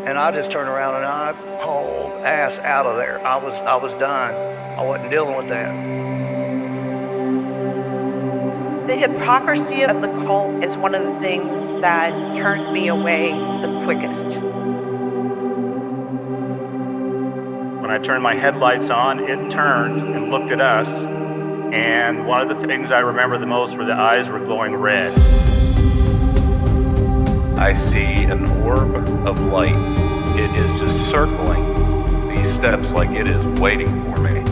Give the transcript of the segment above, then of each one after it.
And I just turned around and I hauled ass out of there. I was done. I wasn't dealing with that. The hypocrisy of the cult is one of the things that turned me away the quickest. When I turned my headlights on, it turned and looked at us. And one of the things I remember the most were the eyes were glowing red. I see an orb of light. It is just circling these steps like it is waiting for me.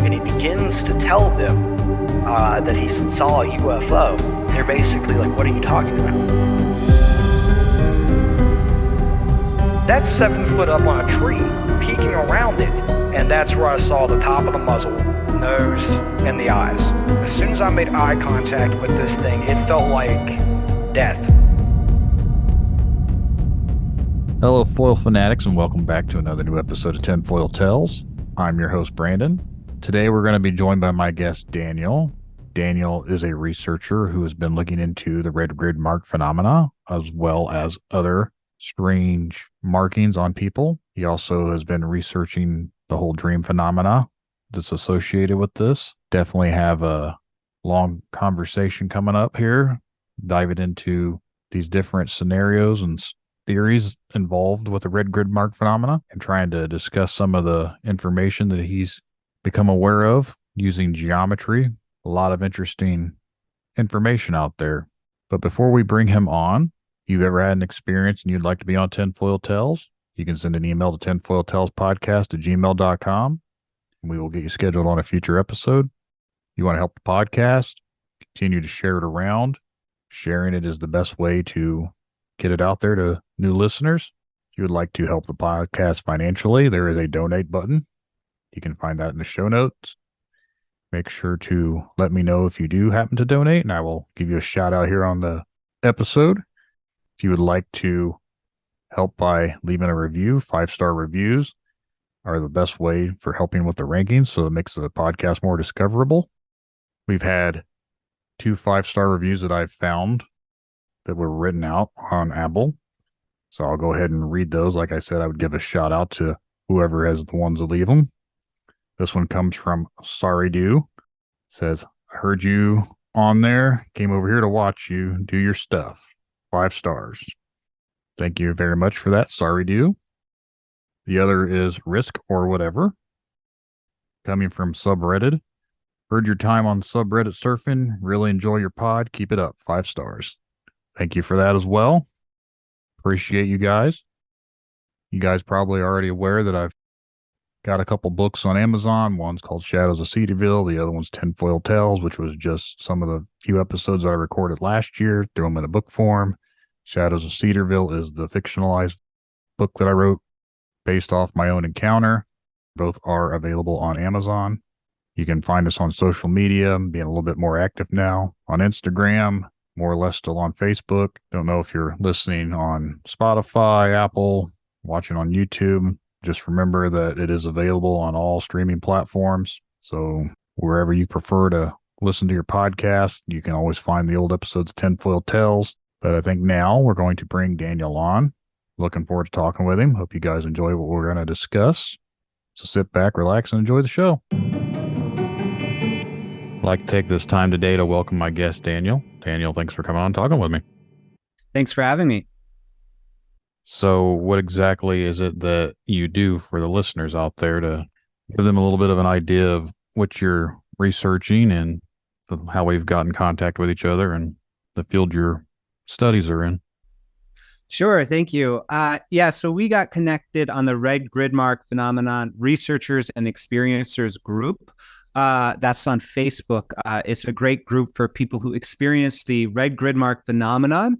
And he begins to tell them that he saw a UFO. They're basically like, what are you talking about? That's 7 foot up on a tree, peeking around it. And that's where I saw the top of the muzzle, nose, and the eyes. As soon as I made eye contact with this thing, it felt like death. Hello, Foil Fanatics, and welcome back to another new episode of Tinfoil Tales. I'm your host, Brandon. Today, we're going to be joined by my guest, Daniel. Daniel is a researcher who has been looking into the red grid mark phenomena, as well as other strange markings on people. He also has been researching the whole dream phenomena that's associated with this. Definitely have a long conversation coming up here, diving into these different scenarios and theories involved with the red grid mark phenomena and trying to discuss some of the information that he's become aware of using geometry. A lot of interesting information out there. But before we bring him on, if you've ever had an experience and you'd like to be on Tinfoil Tales, you can send an email to tinfoiltalespodcast@gmail.com, and we will get you scheduled on a future episode. You want to help the podcast, continue to share it around. Sharing it is the best way to get it out there to new listeners. If you would like to help the podcast financially, there is a donate button. You can find that in the show notes. Make sure to let me know if you do happen to donate, and I will give you a shout out here on the episode. If you would like to help by leaving a review, 5-star reviews are the best way for helping with the rankings, so it makes the podcast more discoverable. We've had 2 5-star reviews that I've found that were written out on Apple, so I'll go ahead and read those. Like I said, I would give a shout out to whoever has the ones to leave them. This one comes from Sorry Do. Says, I heard you on there, came over here to watch you do your stuff. 5 stars. Thank you very much for that, Sorry Do. The other is Risk or Whatever, coming from Subreddit. Heard your time on subreddit surfing. Really enjoy your pod. Keep it up. 5 stars. Thank you for that as well. Appreciate you guys. You guys probably already aware that I've got a couple books on Amazon. One's called Shadows of Cedarville. The other one's Tinfoil Tales, which was just some of the few episodes that I recorded last year. Threw them in a book form. Shadows of Cedarville is the fictionalized book that I wrote based off my own encounter. Both are available on Amazon. You can find us on social media. I'm being a little bit more active now on Instagram, more or less still on Facebook. Don't know if you're listening on Spotify, Apple, watching on YouTube. Just remember that it is available on all streaming platforms. So wherever you prefer to listen to your podcast, you can always find the old episodes of Tinfoil Tales. But I think now we're going to bring Daniel on. Looking forward to talking with him. Hope you guys enjoy what we're going to discuss. So sit back, relax, and enjoy the show. I'd like to take this time today to welcome my guest, Daniel. Daniel, thanks for coming on and talking with me. Thanks for having me. So what exactly is it that you do for the listeners out there to give them a little bit of an idea of what you're researching and how we've got in contact with each other and the field your studies are in? Sure. Thank you. So we got connected on the red grid mark phenomenon researchers and experiencers group. That's on Facebook. It's a great group for people who experience the red grid mark phenomenon,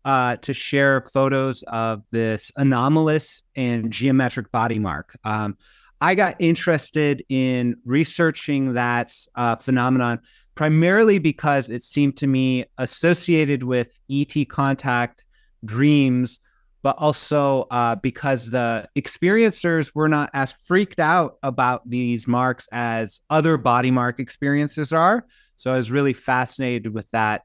to share photos of this anomalous and geometric body mark. I got interested in researching that phenomenon primarily because it seemed to me associated with ET contact, dreams, but also because the experiencers were not as freaked out about these marks as other body mark experiences are. So I was really fascinated with that.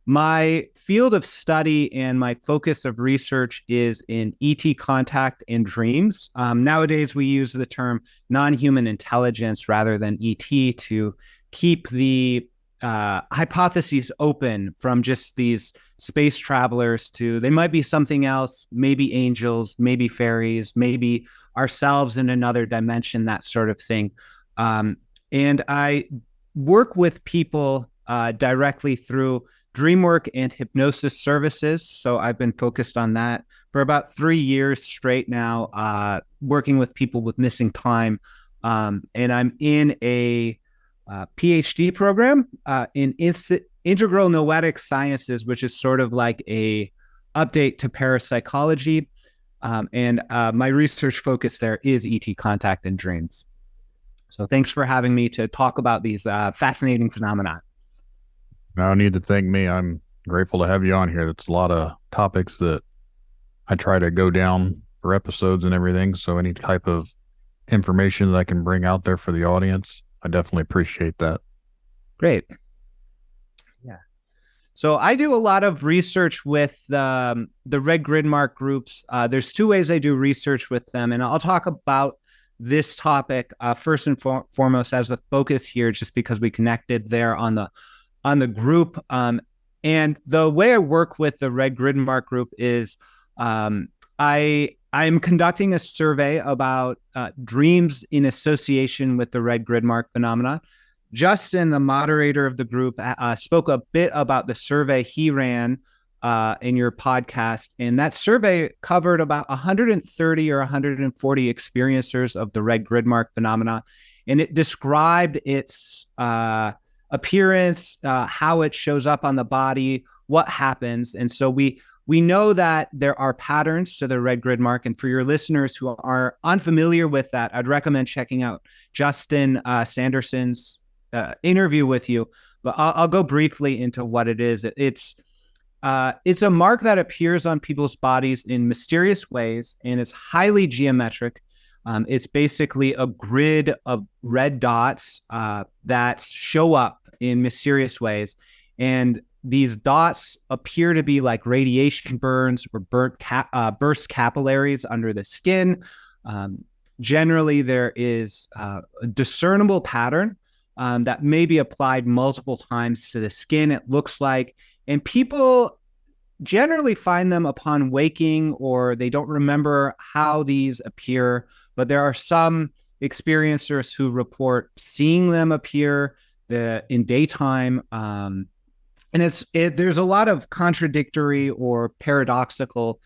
My field of study and my focus of research is in ET contact and dreams. Nowadays, we use the term non-human intelligence rather than ET to keep the hypotheses open from just these space travelers to they might be something else, maybe angels, maybe fairies, maybe ourselves in another dimension, that sort of thing. And I work with people directly through dream work and hypnosis services. So I've been focused on that for about 3 years straight now, working with people with missing time. And I'm in a PhD program in integral noetic sciences, which is sort of like a update to parapsychology. And my research focus there is ET contact and dreams. So thanks for having me to talk about these fascinating phenomena. No need to thank me. I'm grateful to have you on here. That's a lot of topics that I try to go down for episodes and everything. So any type of information that I can bring out there for the audience, I definitely appreciate that. Great. Yeah. So I do a lot of research with the red grid mark groups. There's 2 ways I do research with them, and I'll talk about this topic first and foremost as the focus here, just because we connected there on the group. And the way I work with the red grid mark group is I'm conducting a survey about dreams in association with the red grid mark phenomena. Justin, the moderator of the group, spoke a bit about the survey he ran in your podcast. And that survey covered about 130 or 140 experiencers of the red grid mark phenomena. And it described its appearance, how it shows up on the body, what happens. And so we know that there are patterns to the red grid mark. And for your listeners who are unfamiliar with that, I'd recommend checking out Justin Sanderson's interview with you. But I'll go briefly into what it is. It's a mark that appears on people's bodies in mysterious ways, and it's highly geometric. It's basically a grid of red dots that show up in mysterious ways. And these dots appear to be like radiation burns or burst capillaries under the skin. Generally, there is a discernible pattern that may be applied multiple times to the skin, it looks like. And people generally find them upon waking, or they don't remember how these appear. But there are some experiencers who report seeing them appear in daytime. And there's a lot of contradictory or paradoxical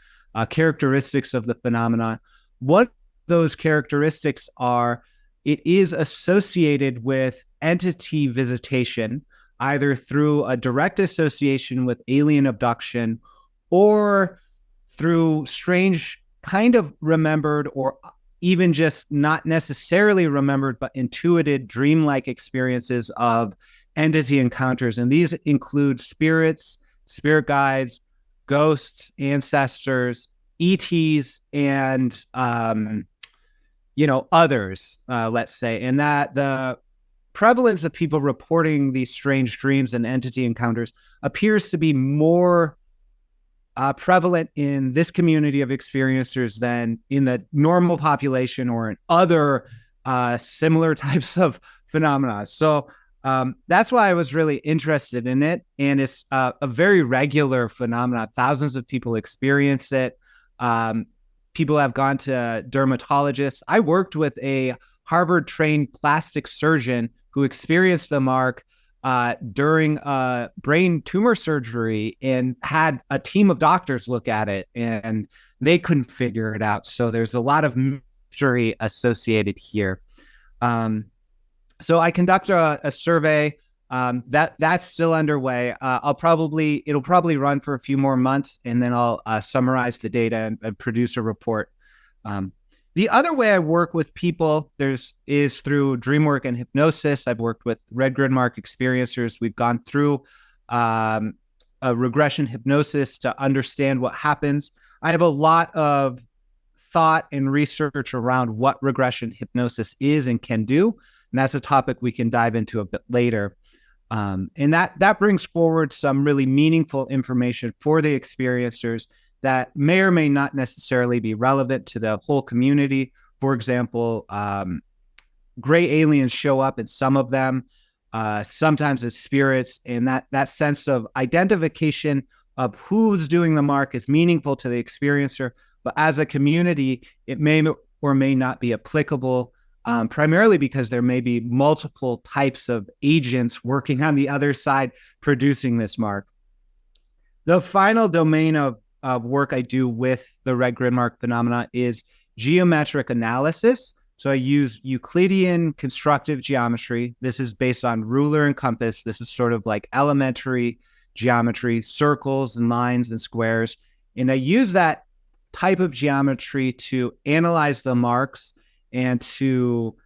characteristics of the phenomena. What those characteristics are, it is associated with entity visitation, either through a direct association with alien abduction or through strange kind of remembered or even just not necessarily remembered, but intuited dreamlike experiences of entity encounters. And these include spirits, spirit guides, ghosts, ancestors, ETs, and, others, let's say. And that the prevalence of people reporting these strange dreams and entity encounters appears to be more prevalent in this community of experiencers than in the normal population or in other similar types of phenomena. So that's why I was really interested in it. And it's a very regular phenomenon. Thousands of people experience it. People have gone to dermatologists. I worked with a Harvard-trained plastic surgeon who experienced the mark during a brain tumor surgery and had a team of doctors look at it, and they couldn't figure it out. So there's a lot of mystery associated here. So I conduct a survey that's still underway. It'll probably run for a few more months, and then I'll summarize the data and produce a report. The other way I work with people is through dream work and hypnosis. I've worked with red grid mark experiencers. We've gone through a regression hypnosis to understand what happens. I have a lot of thought and research around what regression hypnosis is and can do. And that's a topic we can dive into a bit later. And that brings forward some really meaningful information for the experiencers that may or may not necessarily be relevant to the whole community. For example, gray aliens show up in some of them, sometimes as spirits, and that sense of identification of who's doing the mark is meaningful to the experiencer. But as a community, it may or may not be applicable, primarily because there may be multiple types of agents working on the other side producing this mark. The final domain of work I do with the red grid mark phenomena is geometric analysis. So I use Euclidean constructive geometry. This is based on ruler and compass. This is sort of like elementary geometry, circles and lines and squares. And I use that type of geometry to analyze the marks and to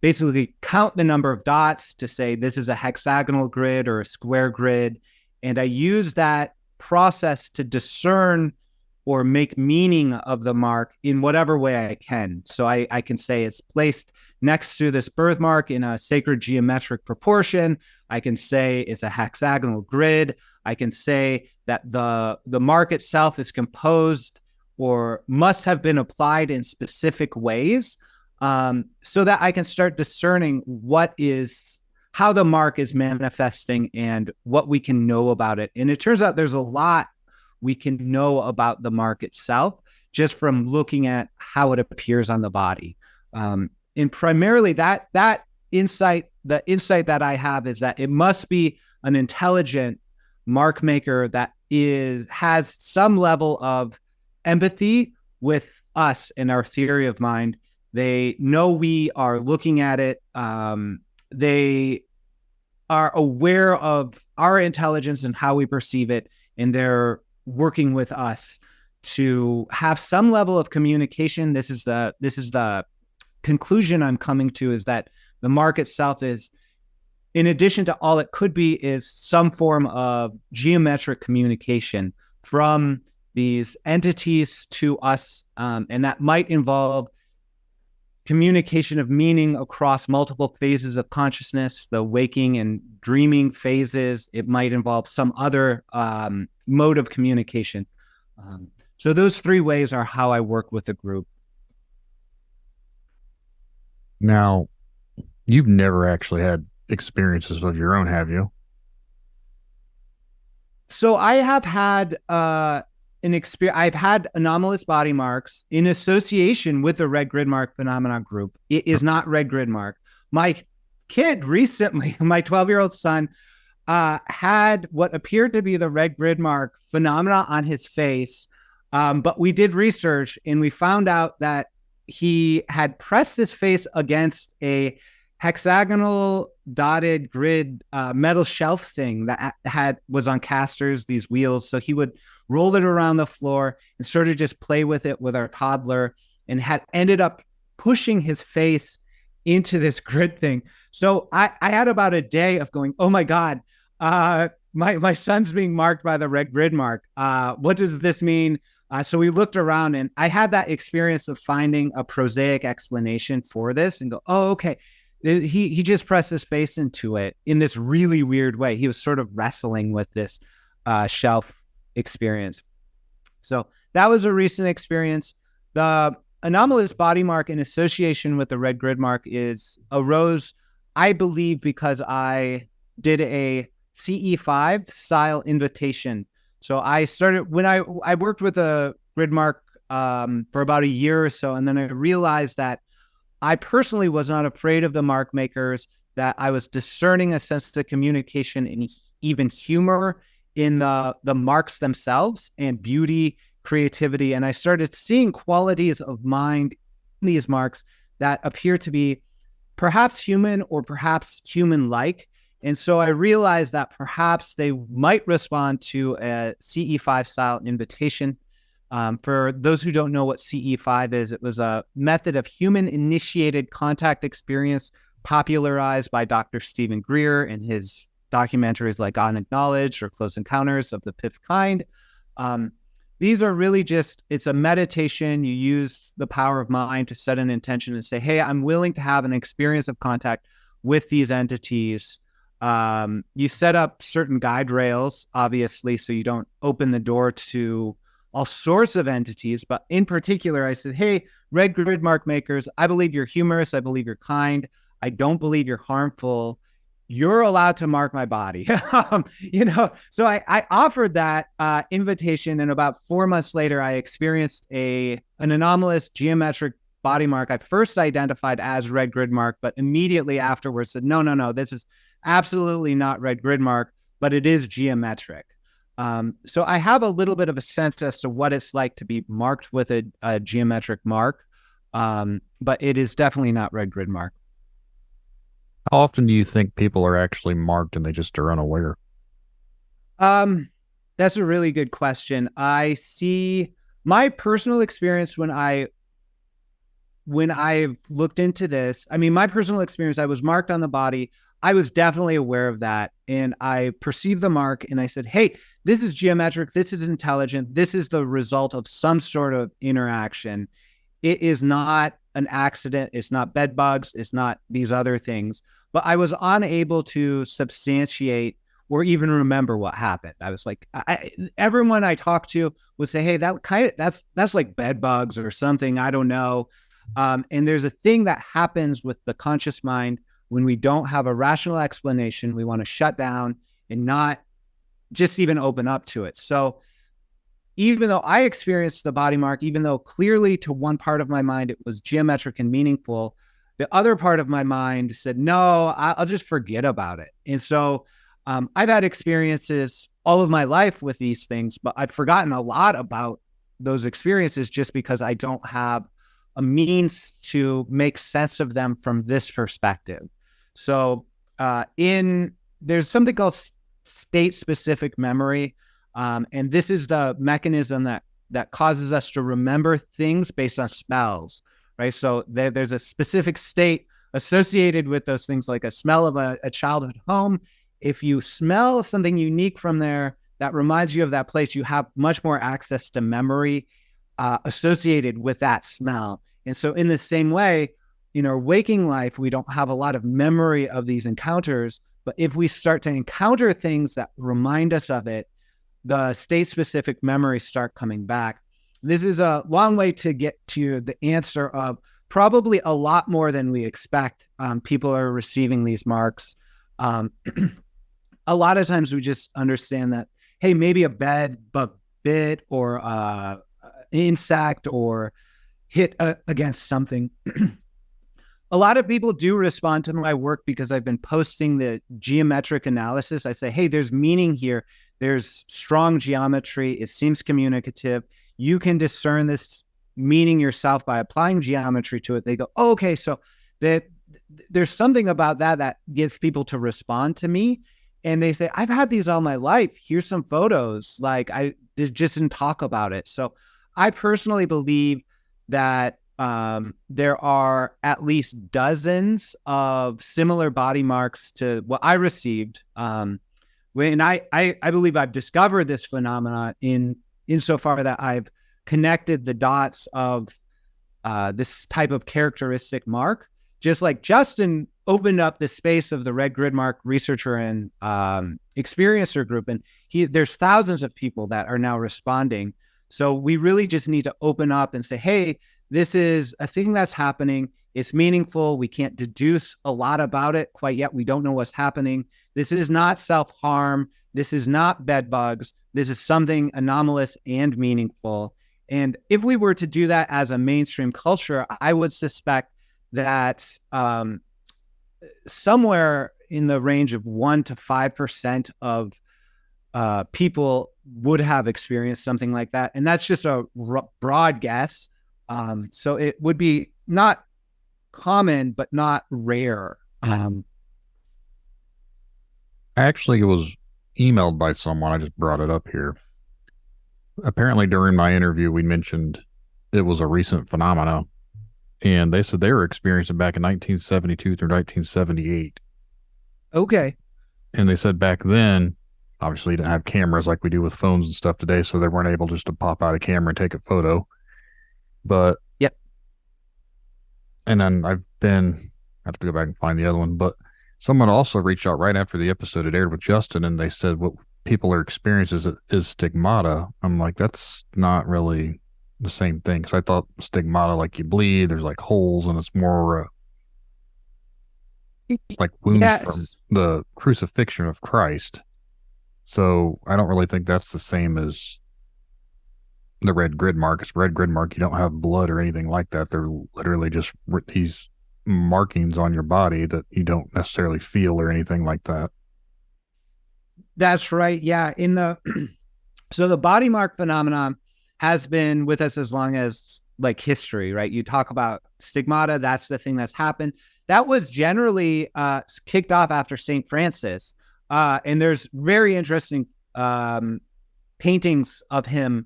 basically count the number of dots to say this is a hexagonal grid or a square grid. And I use that process to discern or make meaning of the mark in whatever way I can. So I can say it's placed next to this birthmark in a sacred geometric proportion. I can say it's a hexagonal grid. I can say that the mark itself is composed or must have been applied in specific ways, so that I can start discerning how the mark is manifesting and what we can know about it. And it turns out there's a lot we can know about the mark itself just from looking at how it appears on the body. And primarily that insight, the insight that I have is that it must be an intelligent mark maker that has some level of empathy with us and our theory of mind. They know we are looking at it. They are aware of our intelligence and how we perceive it, and they're working with us to have some level of communication. This is the conclusion I'm coming to, is that the mark itself is, in addition to all it could be, is some form of geometric communication from these entities to us. And that might involve communication of meaning across multiple phases of consciousness, the waking and dreaming phases. It might involve some other mode of communication. So those three ways are how I work with the group. Now, you've never actually had experiences of your own, have you? So I have had an experience. I've had anomalous body marks in association with the red grid mark phenomena group. It is not red grid mark. My kid recently, my 12-year-old son, had what appeared to be the red grid mark phenomena on his face. But we did research and we found out that he had pressed his face against a hexagonal dotted grid metal shelf thing that was on casters, these wheels. So he would roll it around the floor and sort of just play with it with our toddler, and had ended up pushing his face into this grid thing. So I had about a day of going, oh my God, my son's being marked by the red grid mark. What does this mean? So we looked around, and I had that experience of finding a prosaic explanation for this and go, oh, okay. He just pressed his face into it in this really weird way. He was sort of wrestling with this shelf experience. So that was a recent experience. The anomalous body mark in association with the red grid mark arose, I believe, because I did a CE5 style invitation. So I started when I worked with a grid mark for about a year or so, and then I realized that I personally was not afraid of the mark makers, that I was discerning a sense of communication and even humor in the marks themselves, and beauty, creativity. And I started seeing qualities of mind in these marks that appear to be perhaps human or perhaps human-like. And so I realized that perhaps they might respond to a CE5 style invitation. For those who don't know what CE5 is, it was a method of human-initiated contact experience popularized by Dr. Stephen Greer in his documentaries like Unacknowledged or Close Encounters of the Fifth Kind. These are really it's a meditation. You use the power of mind to set an intention and say, hey, I'm willing to have an experience of contact with these entities. You set up certain guide rails, obviously, so you don't open the door to all sorts of entities. But in particular, I said, hey, red grid mark makers, I believe you're humorous. I believe you're kind. I don't believe you're harmful. You're allowed to mark my body. So I offered that invitation, and about 4 months later, I experienced an anomalous geometric body mark I first identified as red grid mark, but immediately afterwards said, no, this is absolutely not red grid mark, but it is geometric. So I have a little bit of a sense as to what it's like to be marked with a geometric mark, but it is definitely not red grid mark. How often do you think people are actually marked and they just are unaware? That's a really good question. I see my personal experience when I've looked into this. I mean, my personal experience, I was marked on the body. I was definitely aware of that. And I perceived the mark and I said, hey, this is geometric. This is intelligent. This is the result of some sort of interaction. It is not an accident. It's not bed bugs. It's not these other things. But I was unable to substantiate or even remember what happened. I was like, everyone I talked to would say, hey, that's like bed bugs or something. I don't know. And there's a thing that happens with the conscious mind when we don't have a rational explanation. We want to shut down and not just even open up to it. So even though I experienced the body mark, even though clearly to one part of my mind it was geometric and meaningful, the other part of my mind said, no, I'll just forget about it. And so I've had experiences all of my life with these things, but I've forgotten a lot about those experiences just because I don't have a means to make sense of them from this perspective. So there's something called state-specific memory. And this is the mechanism that causes us to remember things based on smells, right? So there's a specific state associated with those things, like a smell of a childhood home. If you smell something unique from there that reminds you of that place, you have much more access to memory associated with that smell. And so in the same way, in our waking life, we don't have a lot of memory of these encounters, but if we start to encounter things that remind us of it, the state-specific memories start coming back. This is a long way to get to the answer of probably a lot more than we expect. People are receiving these marks. A lot of times we just understand that, hey, maybe a bed bug bit or an insect or hit against something. A lot of people do respond to my work because I've been posting the geometric analysis. I say, hey, there's meaning here. There's strong geometry. It seems communicative. You can discern this meaning yourself by applying geometry to it. They go, oh, okay, so there's something about that gets people to respond to me. And they say, I've had these all my life. Here's some photos. Like I just didn't talk about it. So I personally believe that there are at least dozens of similar body marks to what I received. When I believe I've discovered this phenomenon insofar that I've connected the dots of this type of characteristic mark, just like Justin opened up the space of the red grid mark researcher and experiencer group. And there's thousands of people that are now responding. So we really just need to open up and say, hey, this is a thing that's happening. It's meaningful. We can't deduce a lot about it quite yet. We don't know what's happening. This is not self-harm. This is not bed bugs. This is something anomalous and meaningful. And if we were to do that as a mainstream culture, I would suspect that somewhere in the range of 1% to 5% of people would have experienced something like that. And that's just a broad guess. So it would be not common, but not rare. I actually was emailed by someone. I just brought it up here. Apparently during my interview, we mentioned it was a recent phenomena, and they said they were experiencing back in 1972 through 1978. Okay. And they said back then, obviously you didn't have cameras like we do with phones and stuff today, so they weren't able just to pop out a camera and take a photo. But yep. And then I have to go back and find the other one, but Someone also reached out right after the episode had aired with Justin, and they said what people are experiencing is stigmata. I'm like, that's not really the same thing. Because I thought stigmata, like you bleed, there's like holes, and it's more like wounds from Yes. the crucifixion of Christ. So I don't really think that's the same as the red grid mark. It's red grid mark. You don't have blood or anything like that. They're literally just these markings on your body that you don't necessarily feel or anything like that. That's right. Yeah. In the so the body mark phenomenon has been with us as long as like history, right? You talk about stigmata, that's the thing that's happened. That was generally kicked off after St. Francis. And there's very interesting paintings of him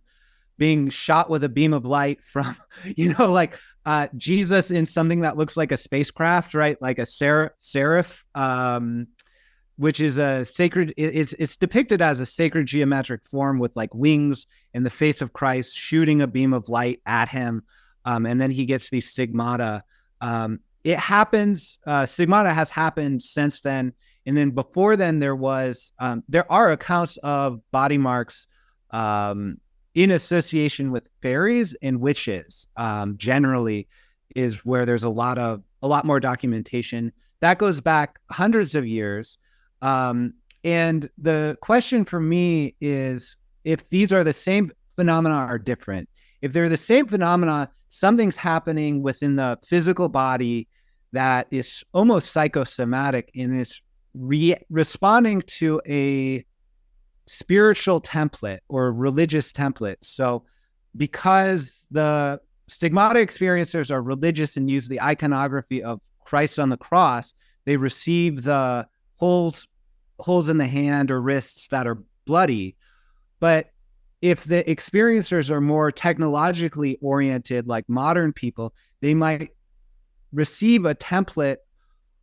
being shot with a beam of light from, like Jesus in something that looks like a spacecraft, right? Like a seraph, which is a sacred, it's depicted as a sacred geometric form with like wings in the face of Christ shooting a beam of light at him. And then he gets these stigmata. It happens, stigmata has happened since then. And then before then, there are accounts of body marks in association with fairies and witches. Generally, is where there's a lot more documentation that goes back hundreds of years. And the question for me is if these are the same phenomena or different. If they're the same phenomena, something's happening within the physical body that is almost psychosomatic and is responding to a spiritual template or religious template. So because the stigmata experiencers are religious and use the iconography of Christ on the cross, they receive the holes in the hand or wrists that are bloody. But if the experiencers are more technologically oriented, like modern people, they might receive a template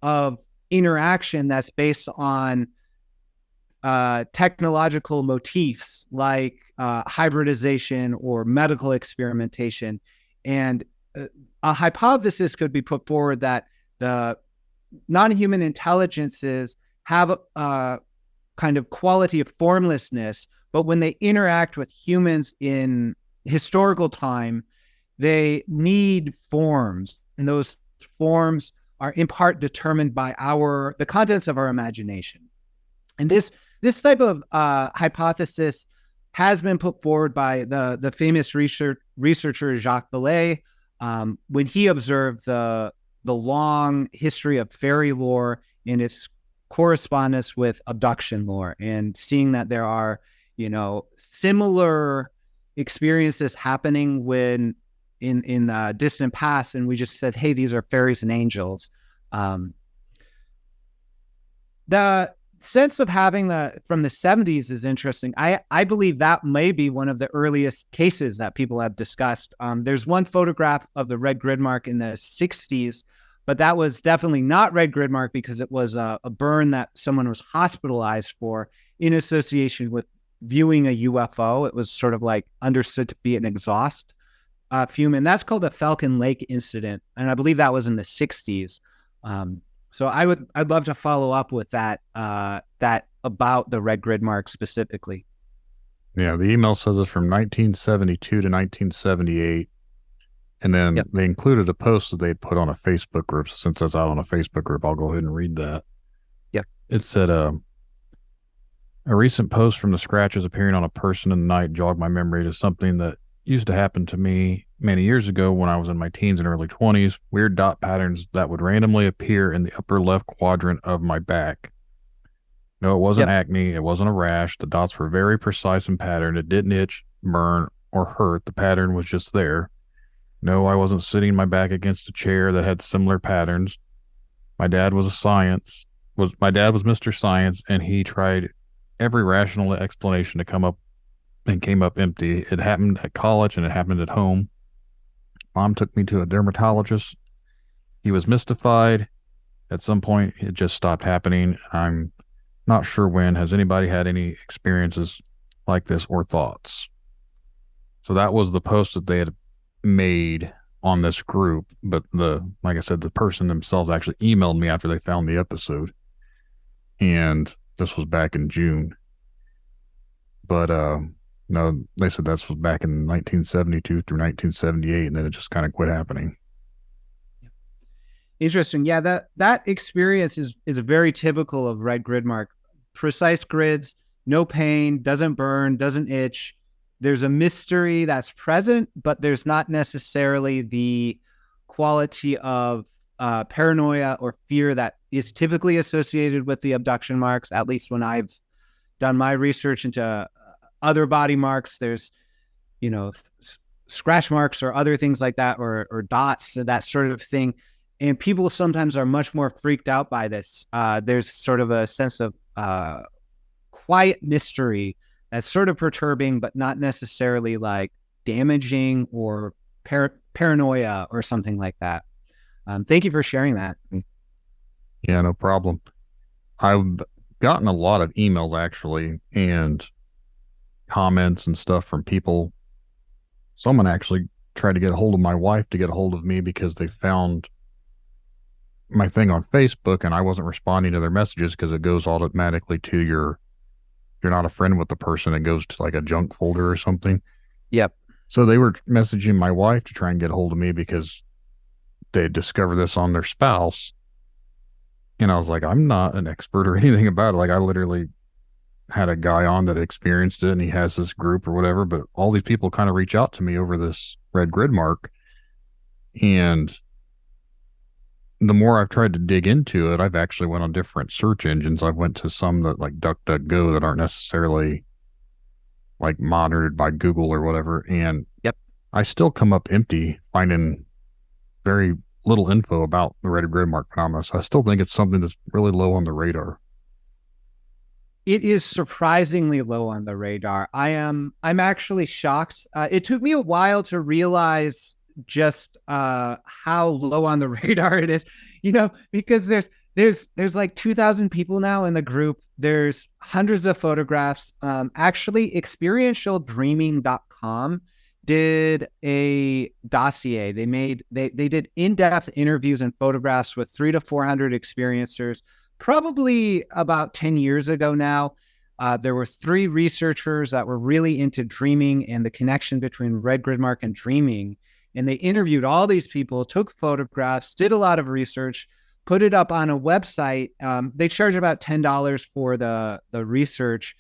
of interaction that's based on technological motifs like hybridization or medical experimentation. And a hypothesis could be put forward that the non-human intelligences have a kind of quality of formlessness, but when they interact with humans in historical time, they need forms, and those forms are in part determined by the contents of our imagination. And this type of hypothesis has been put forward by the famous researcher Jacques Vallée when he observed the long history of fairy lore and its correspondence with abduction lore, and seeing that there are similar experiences happening when in the distant past, and we just said, hey, these are fairies and angels. The sense of having from the 70s is interesting. I believe that may be one of the earliest cases that people have discussed. There's one photograph of the red grid mark in the 60s, but that was definitely not red grid mark because it was a burn that someone was hospitalized for in association with viewing a UFO. It was sort of like understood to be an exhaust fume, and that's called the Falcon Lake incident, and I believe that was in the 60s. So I'd love to follow up with that about the red grid mark specifically. Yeah, the email says it's from 1972 to 1978. And then they included a post that they put on a Facebook group. So since that's out on a Facebook group, I'll go ahead and read that. Yep. It said, a recent post from the scratches appearing on a person in the night jogged my memory to something that used to happen to me many years ago when I was in my teens and early 20s. Weird dot patterns that would randomly appear in the upper left quadrant of my back. No, it wasn't acne. It wasn't a rash. The dots were very precise in pattern. It didn't itch, burn, or hurt. The pattern was just there. No, I wasn't sitting my back against a chair that had similar patterns. My dad was Mr. Science, and he tried every rational explanation to come up and came up empty. It happened at college and it happened at home. Mom took me to a dermatologist. He was mystified. At some point, it just stopped happening. I'm not sure when. Has anybody had any experiences like this or thoughts? So that was the post that they had made on this group, but like I said, the person themselves actually emailed me after they found the episode. and this was back in June. But no, they said that was back in 1972 through 1978, and then it just kind of quit happening. Interesting. Yeah, that experience is very typical of red grid mark. Precise grids, no pain, doesn't burn, doesn't itch. There's a mystery that's present, but there's not necessarily the quality of paranoia or fear that is typically associated with the abduction marks, at least when I've done my research into other body marks. There's, scratch marks or other things like that, or dots, that sort of thing. And people sometimes are much more freaked out by this. There's sort of a sense of quiet mystery that's sort of perturbing, but not necessarily like damaging or paranoia or something like that. Thank you for sharing that. Yeah, no problem. I've gotten a lot of emails actually and comments and stuff from people. Someone actually tried to get a hold of my wife to get a hold of me because they found my thing on Facebook and I wasn't responding to their messages because it goes automatically to you're not a friend with the person. It goes to like a junk folder or something. Yep. So they were messaging my wife to try and get a hold of me because they discovered this on their spouse. And I was like, I'm not an expert or anything about it. Like I literally had a guy on that experienced it and he has this group or whatever, but all these people kind of reach out to me over this red grid mark. And the more I've tried to dig into it, I've actually went on different search engines. I've went to some that like DuckDuckGo that aren't necessarily like monitored by Google or whatever. And yep, I still come up empty, finding very little info about the red grid mark phenomena. So I still think it's something that's really low on the radar. It is surprisingly low on the radar. I'm actually shocked. It took me a while to realize just how low on the radar it is, because there's like 2,000 people now in the group. There's hundreds of photographs. Actually, experientialdreaming.com did a dossier. They did in-depth interviews and photographs with 300 to 400 experiencers, probably about 10 years ago now. There were 3 researchers that were really into dreaming and the connection between red grid mark and dreaming. And they interviewed all these people, took photographs, did a lot of research, put it up on a website. They charge about $10 for the research.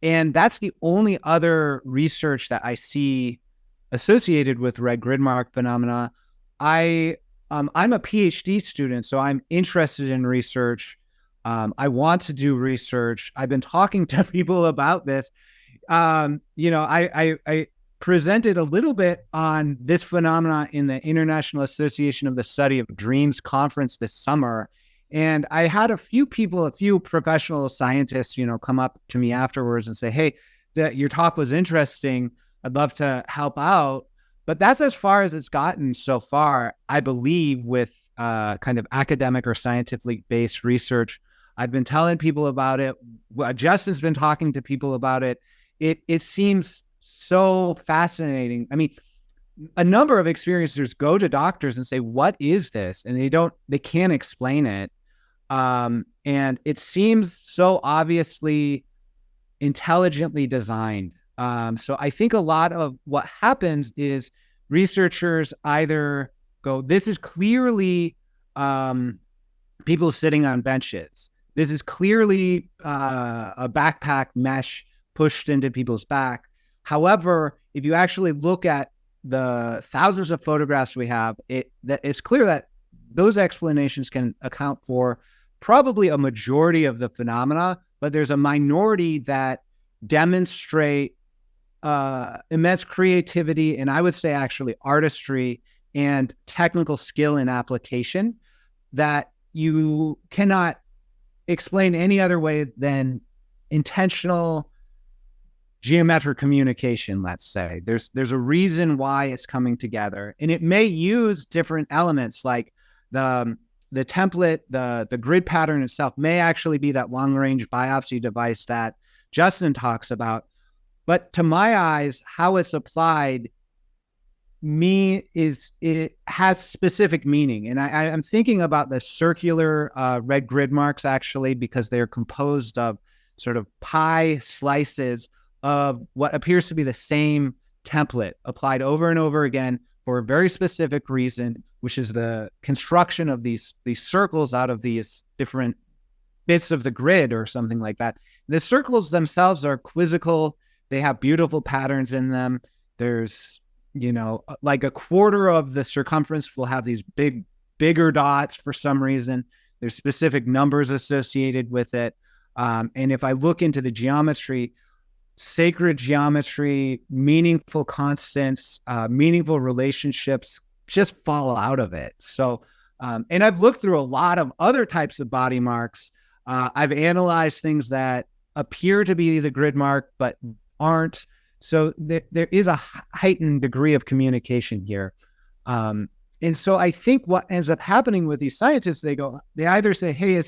And that's the only other research that I see associated with red grid mark phenomena. I'm a PhD student, so I'm interested in research. I want to do research. I've been talking to people about this. I presented a little bit on this phenomena in the International Association of the Study of Dreams conference this summer. And I had a few professional scientists, come up to me afterwards and say, hey, your talk was interesting. I'd love to help out. But that's as far as it's gotten so far, I believe, with kind of academic or scientifically based research. I've been telling people about it. Justin's been talking to people about it. It seems so fascinating. I mean, a number of experiencers go to doctors and say, what is this? And they can't explain it. And it seems so obviously intelligently designed. So I think a lot of what happens is researchers either go, this is clearly people sitting on benches. This is clearly a backpack mesh pushed into people's back. However, if you actually look at the thousands of photographs we have, it's clear that those explanations can account for probably a majority of the phenomena, but there's a minority that demonstrate immense creativity, and I would say actually artistry and technical skill in application that you cannot explain any other way than intentional geometric communication, let's say. There's a reason why it's coming together, and it may use different elements like the template, the grid pattern itself may actually be that long-range biopsy device that Justin talks about. But to my eyes, how it's applied it has specific meaning. And I'm thinking about the circular red grid marks, actually, because they're composed of sort of pie slices of what appears to be the same template applied over and over again for a very specific reason, which is the construction of these circles out of these different bits of the grid or something like that. The circles themselves are quizzical. They have beautiful patterns in them. There's, like a quarter of the circumference will have these bigger dots for some reason. There's specific numbers associated with it. And if I look into the geometry, sacred geometry, meaningful constants, meaningful relationships just fall out of it. So, and I've looked through a lot of other types of body marks. I've analyzed things that appear to be the grid mark, but aren't. So there is a heightened degree of communication here. And so I think what ends up happening with these scientists, they either say, hey,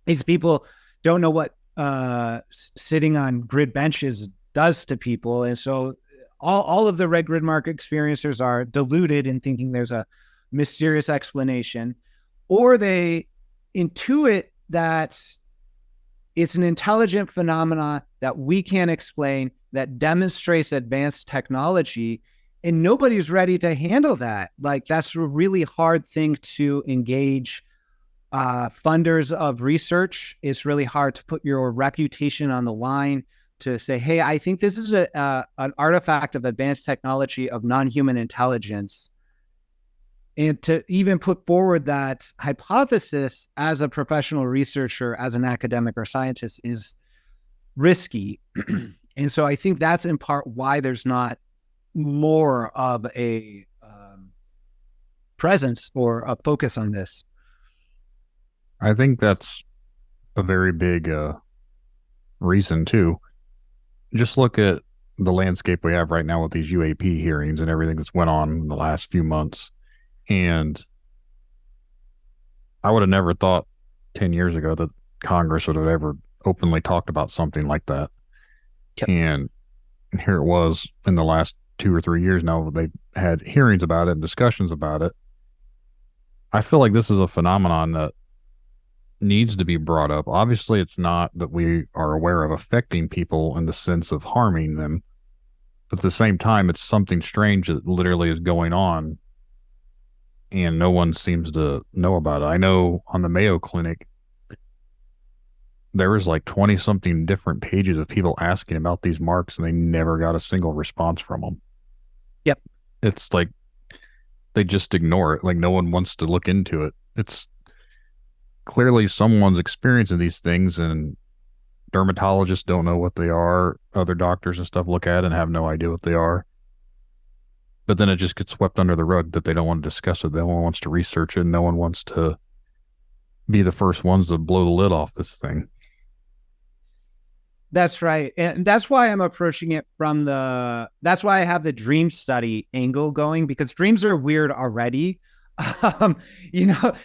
these people don't know what sitting on grid benches does to people. And so all of the red grid mark experiencers are deluded in thinking there's a mysterious explanation, or they intuit that it's an intelligent phenomena that we can't explain, that demonstrates advanced technology, and nobody's ready to handle that. Like, that's a really hard thing to engage funders of research. It's really hard to put your reputation on the line to say, hey, I think this is an artifact of advanced technology of non-human intelligence. And to even put forward that hypothesis as a professional researcher, as an academic or scientist, is risky. And so I think that's in part why there's not more of a presence or a focus on this. I think that's a very big reason too. Just look at the landscape we have right now with these UAP hearings and everything that's went on in the last few months. And I would have never thought 10 years ago that Congress would have ever openly talked about something like that. Yep. And here it was in the last 2 or 3 years now, they've had hearings about it and discussions about it. I feel like this is a phenomenon that needs to be brought up. Obviously, it's not that we are aware of affecting people in the sense of harming them. But at the same time, it's something strange that literally is going on, and no one seems to know about it. I know on the Mayo Clinic, there was like 20 something different pages of people asking about these marks, and they never got a single response from them. Yep. It's like they just ignore it. Like, no one wants to look into it. It's clearly someone's experiencing these things, and dermatologists don't know what they are. Other doctors and stuff look at it and have no idea what they are. But then it just gets swept under the rug that they don't want to discuss it. No one wants to research it. No one wants to be the first ones to blow the lid off this thing. That's right. And that's why I'm approaching it that's why I have the dream study angle going, because dreams are weird already.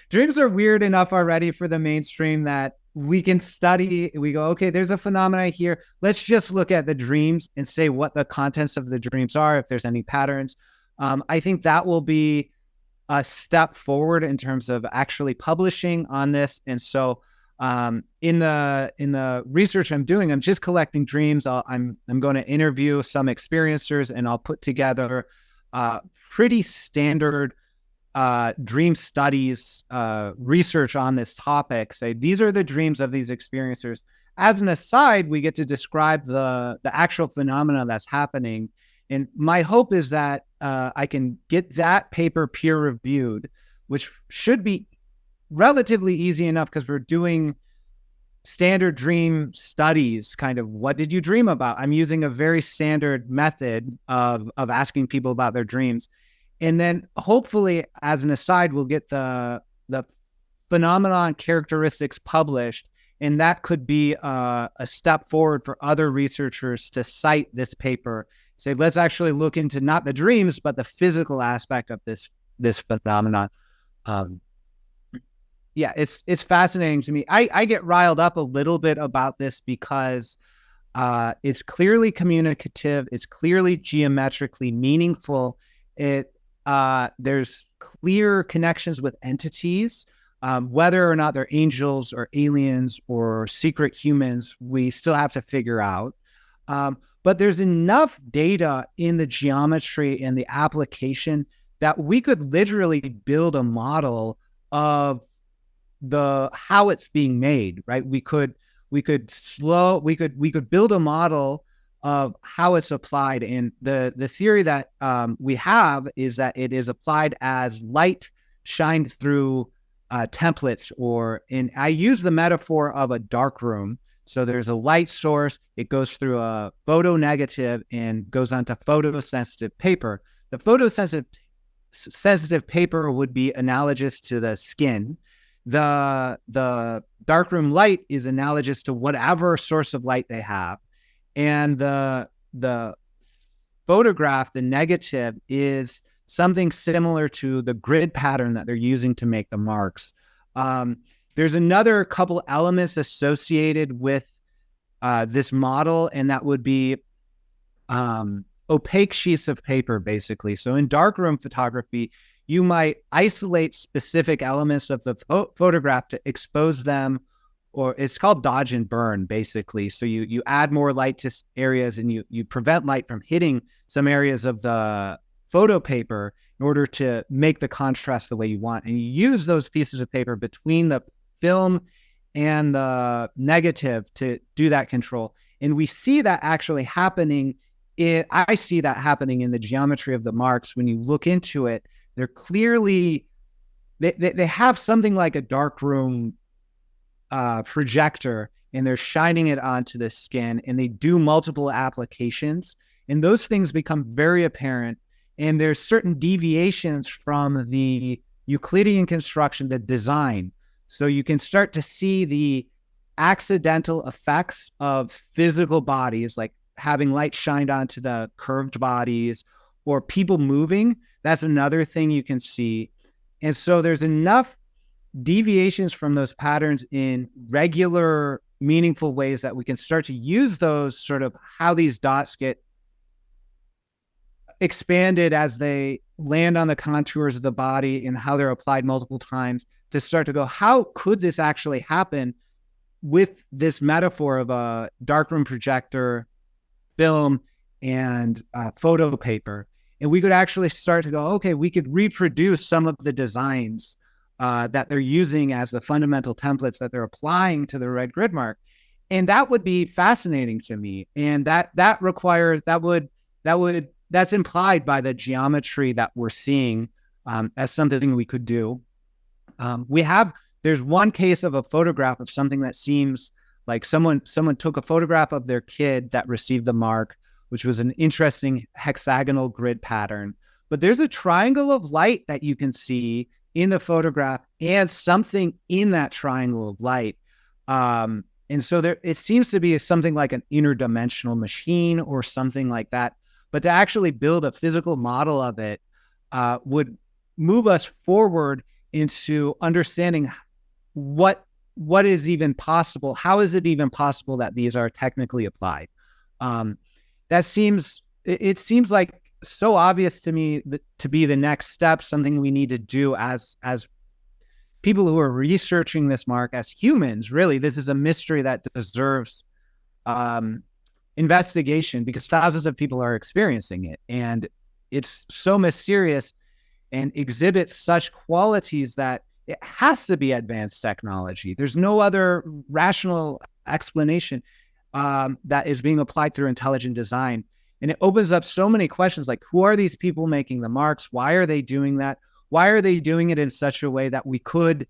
Dreams are weird enough already for the mainstream that we can study. We go, okay, there's a phenomena here. Let's just look at the dreams and say what the contents of the dreams are, if there's any patterns. I think that will be a step forward in terms of actually publishing on this. And so in the research I'm doing, I'm just collecting dreams. I'm going to interview some experiencers, and I'll put together pretty standard dream studies research on this topic. Say, these are the dreams of these experiencers. As an aside, we get to describe the actual phenomena that's happening. And my hope is that I can get that paper peer reviewed, which should be relatively easy enough because we're doing standard dream studies. Kind of, what did you dream about? I'm using a very standard method of asking people about their dreams. And then hopefully, as an aside, we'll get the phenomenon characteristics published. And that could be a step forward for other researchers to cite this paper. Say, let's actually look into not the dreams, but the physical aspect of this phenomenon. Yeah, it's fascinating to me. I get riled up a little bit about this because it's clearly communicative. It's clearly geometrically meaningful. There's clear connections with entities. Whether or not they're angels or aliens or secret humans, we still have to figure out. But there's enough data in the geometry and the application that we could literally build a model of how it's being made, right? We could build a model of how it's applied. And the theory that we have is that it is applied as light shined through templates, I use the metaphor of a dark room. So there's a light source, it goes through a photonegative and goes onto photosensitive paper. The photosensitive paper would be analogous to the skin. The darkroom light is analogous to whatever source of light they have. And the photograph, the negative, is something similar to the grid pattern that they're using to make the marks. There's another couple elements associated with this model, and that would be opaque sheets of paper, basically. So in darkroom photography, you might isolate specific elements of the photograph to expose them, or it's called dodge and burn, basically. So you add more light to areas, and you prevent light from hitting some areas of the photo paper in order to make the contrast the way you want. And you use those pieces of paper between the film and the negative to do that control. And we see that actually happening. I see that happening in the geometry of the marks. When you look into it, they're clearly, they have something like a darkroom projector, and they're shining it onto the skin, and they do multiple applications. And those things become very apparent. And there's certain deviations from the Euclidean construction, the design. So you can start to see the accidental effects of physical bodies, like having light shined onto the curved bodies or people moving. That's another thing you can see. And so there's enough deviations from those patterns in regular, meaningful ways that we can start to use those, sort of how these dots get expanded as they land on the contours of the body and how they're applied multiple times, to start to go, how could this actually happen with this metaphor of a darkroom projector, film, and photo paper? And we could actually start to go, okay, we could reproduce some of the designs that they're using as the fundamental templates that they're applying to the red grid mark. And that would be fascinating to me. And that's implied by the geometry that we're seeing as something we could do. There's one case of a photograph of something that seems like someone took a photograph of their kid that received the mark, which was an interesting hexagonal grid pattern. But there's a triangle of light that you can see in the photograph, and something in that triangle of light. And so it seems to be something like an interdimensional machine or something like that. But to actually build a physical model of it would move us forward into understanding what is even possible. How is it even possible that these are technically applied? It seems like so obvious to me to be the next step, something we need to do as people who are researching this mark, as humans. Really, this is a mystery that deserves investigation, because thousands of people are experiencing it, and it's so mysterious and exhibits such qualities that it has to be advanced technology. There's no other rational explanation that is being applied through intelligent design. And it opens up so many questions, like, who are these people making the marks? Why are they doing that? Why are they doing it in such a way that we could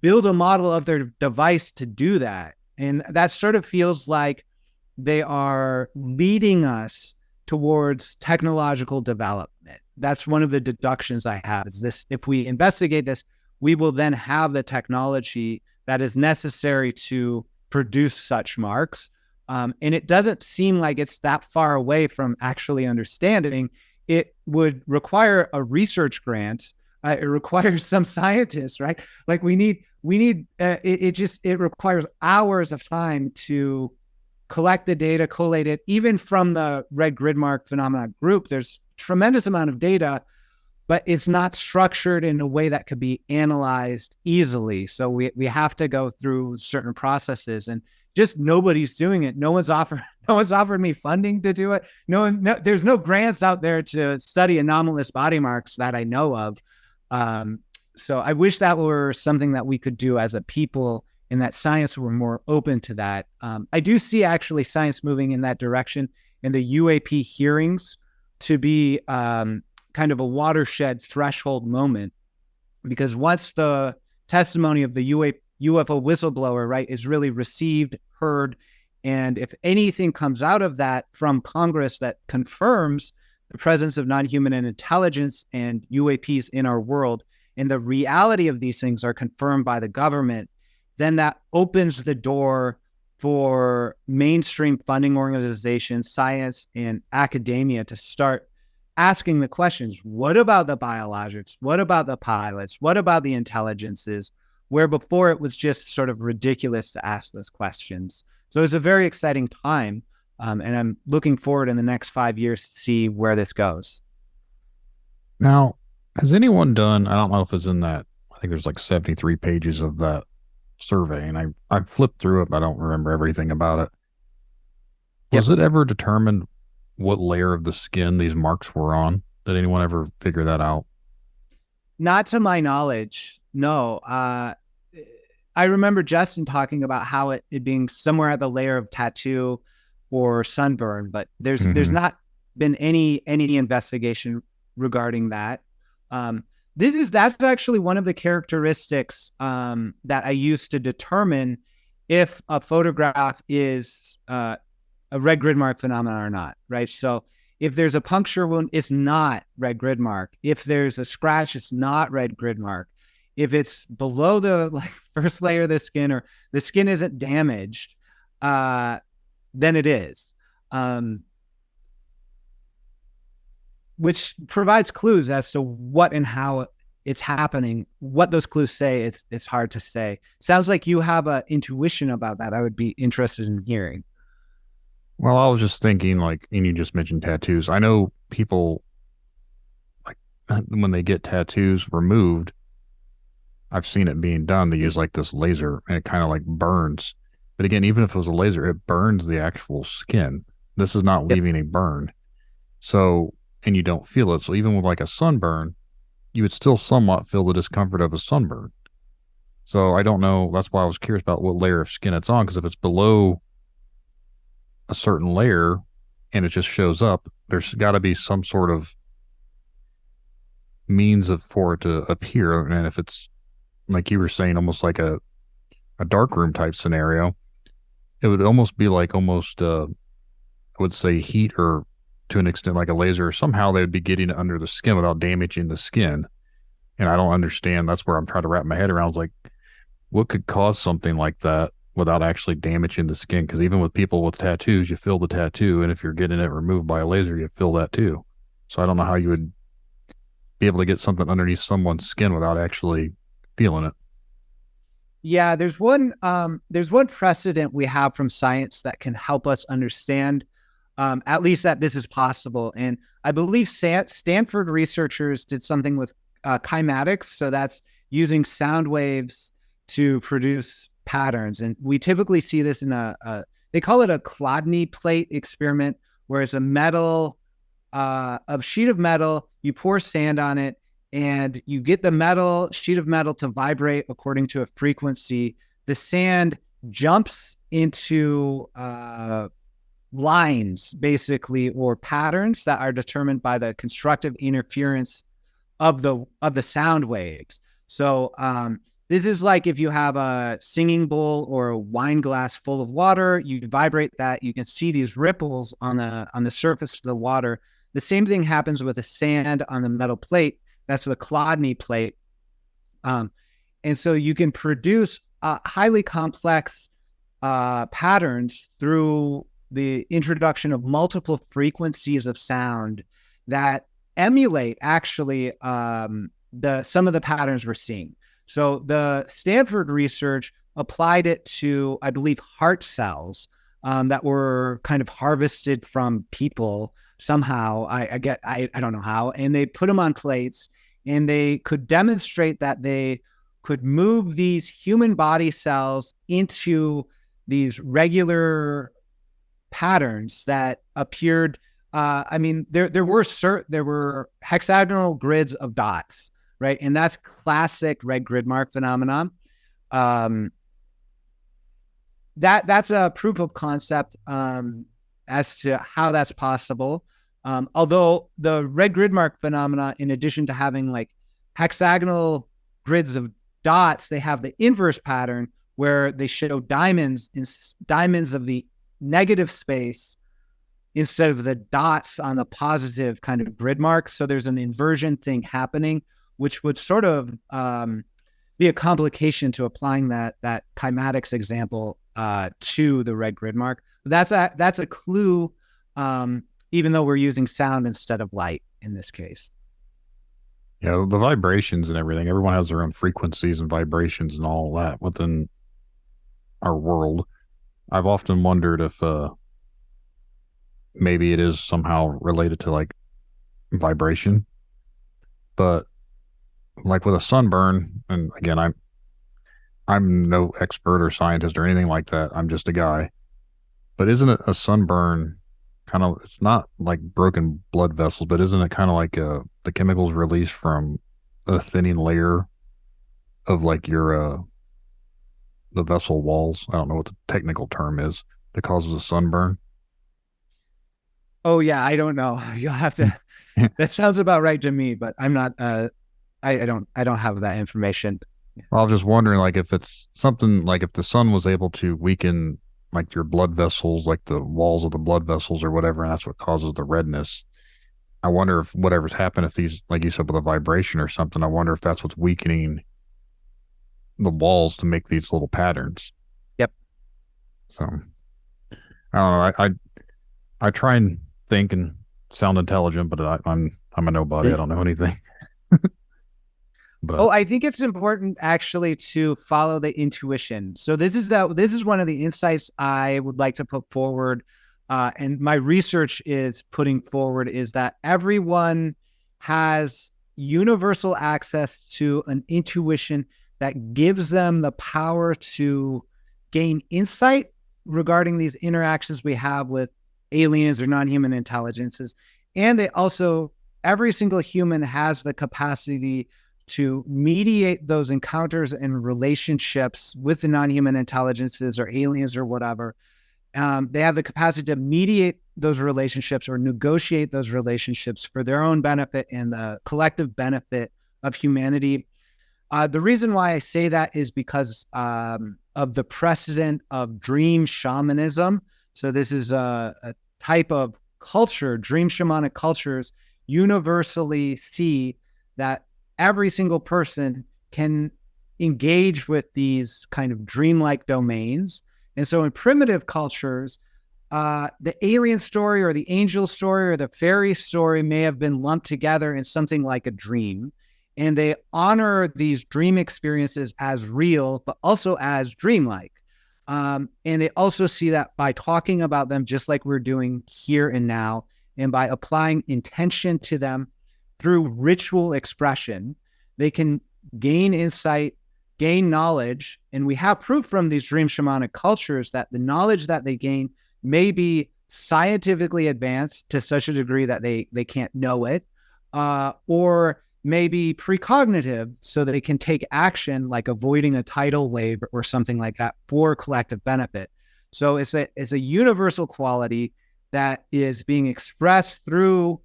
build a model of their device to do that? And that sort of feels like they are leading us towards technological development. That's one of the deductions I have, is this: if we investigate this, we will then have the technology that is necessary to produce such marks. And it doesn't seem like it's that far away from actually understanding. It would require a research grant. It requires some scientists, right? Like it requires hours of time to collect the data, collate it. Even from the red grid mark phenomena group, there's tremendous amount of data, but it's not structured in a way that could be analyzed easily. So we have to go through certain processes, and just nobody's doing it. No one's offered me funding to do it. There's no grants out there to study anomalous body marks that I know of. So I wish that were something that we could do as a people, and that science were more open to that. I do see actually science moving in that direction, and the UAP hearings to be kind of a watershed threshold moment, because once the testimony of the UFO whistleblower, right, is really received, heard, and if anything comes out of that from Congress that confirms the presence of non-human intelligence and UAPs in our world, and the reality of these things are confirmed by the government, then that opens the door for mainstream funding organizations, science, and academia to start asking the questions. What about the biologics? What about the pilots? What about the intelligences? Where before it was just sort of ridiculous to ask those questions. So it's a very exciting time. And I'm looking forward in the next 5 years to see where this goes. Now, has anyone done, I don't know if it's in that, I think there's like 73 pages of that survey, and I flipped through it, but I don't remember everything about it. Was it ever determined what layer of the skin these marks were on? Did anyone ever figure that out? Not to my knowledge, no. I remember Justin talking about how it being somewhere at the layer of tattoo or sunburn, but there's not been any investigation regarding that. That's actually one of the characteristics that I use to determine if a photograph is a red grid mark phenomenon or not, right? So if there's a puncture wound, it's not red grid mark. If there's a scratch, it's not red grid mark. If it's below the first layer of the skin, or the skin isn't damaged, then it is. Which provides clues as to what and how it's happening. What those clues say, it's hard to say. Sounds like you have an intuition about that. I would be interested in hearing. Well, I was just thinking, and you just mentioned tattoos. I know people, when they get tattoos removed, I've seen it being done. They use this laser, and it kind of burns. But again, even if it was a laser, it burns the actual skin. This is not leaving a burn. So, and you don't feel it. So even with a sunburn, you would still somewhat feel the discomfort of a sunburn. So I don't know. That's why I was curious about what layer of skin it's on, because if it's below a certain layer and it just shows up, there's got to be some sort of means for it to appear. And if it's, like you were saying, almost like a dark room type scenario, it would almost be I would say heat, or to an extent like a laser, or somehow they would be getting it under the skin without damaging the skin. And I don't understand. That's where I'm trying to wrap my head around. What could cause something like that without actually damaging the skin? Because even with people with tattoos, you feel the tattoo, and if you're getting it removed by a laser, you feel that too. So I don't know how you would be able to get something underneath someone's skin without actually feeling it. Yeah, there's one precedent we have from science that can help us understand at least that this is possible. And I believe Stanford researchers did something with Chimax. So that's using sound waves to produce patterns. And we typically see this in they call it a Chladni plate experiment, where it's a sheet of metal, you pour sand on it, and you get the sheet of metal to vibrate according to a frequency. The sand jumps into lines, basically, or patterns that are determined by the constructive interference of the sound waves. So this is like if you have a singing bowl or a wine glass full of water, you vibrate that, you can see these ripples on the surface of the water. The same thing happens with the sand on the metal plate. That's the Chladni plate. And so you can produce highly complex patterns through the introduction of multiple frequencies of sound that emulate actually some of the patterns we're seeing. So the Stanford research applied it to, I believe, heart cells, that were kind of harvested from people somehow. I don't know how, and they put them on plates, and they could demonstrate that they could move these human body cells into these regular patterns that appeared. There were hexagonal grids of dots, right? And that's classic red grid mark phenomenon. That's a proof of concept as to how that's possible. Although the red grid mark phenomena, in addition to having like hexagonal grids of dots, they have the inverse pattern where they show diamonds of the negative space instead of the dots on the positive kind of grid marks. So there's an inversion thing happening, which would sort of be a complication to applying that Chimax example to the red grid mark. That's a clue, even though we're using sound instead of light in this case. Yeah, the vibrations and everything. Everyone has their own frequencies and vibrations and all that within our world. I've often wondered if maybe it is somehow related to like vibration, but like with a sunburn, and again, I'm no expert or scientist or anything like that. I'm just a guy. But isn't it a sunburn kind of, it's not like broken blood vessels, but isn't it kind of like the chemicals released from a thinning layer of like your the vessel walls? I don't know what the technical term is that causes a sunburn. Oh yeah, I don't know. You'll have to. That sounds about right to me, but I'm not. I don't have that information. Well, I was just wondering, like, if it's something like if the sun was able to weaken like your blood vessels, like the walls of the blood vessels or whatever, and that's what causes the redness. I wonder if whatever's happened, if these, like you said, with a vibration or something, I wonder if that's what's weakening the walls to make these little patterns. Yep. So I don't know. I try and think and sound intelligent, but I'm a nobody. I don't know anything. But I think it's important actually to follow the intuition. So this is one of the insights I would like to put forward, and my research is putting forward, is that everyone has universal access to an intuition that gives them the power to gain insight regarding these interactions we have with aliens or non-human intelligences. And every single human has the capacity to mediate those encounters and relationships with the non-human intelligences or aliens or whatever. They have the capacity to mediate those relationships or negotiate those relationships for their own benefit and the collective benefit of humanity. The reason why I say that is because of the precedent of dream shamanism. So this is a type of culture. Dream shamanic cultures universally see that every single person can engage with these kind of dreamlike domains. And so in primitive cultures, the alien story or the angel story or the fairy story may have been lumped together in something like a dream. And they honor these dream experiences as real, but also as dreamlike. And they also see that by talking about them, just like we're doing here and now, and by applying intention to them through ritual expression, they can gain insight, gain knowledge. And we have proof from these dream shamanic cultures that the knowledge that they gain may be scientifically advanced to such a degree that they can't know it, or maybe precognitive, so that they can take action like avoiding a tidal wave or something like that for collective benefit. So it's a universal quality that is being expressed through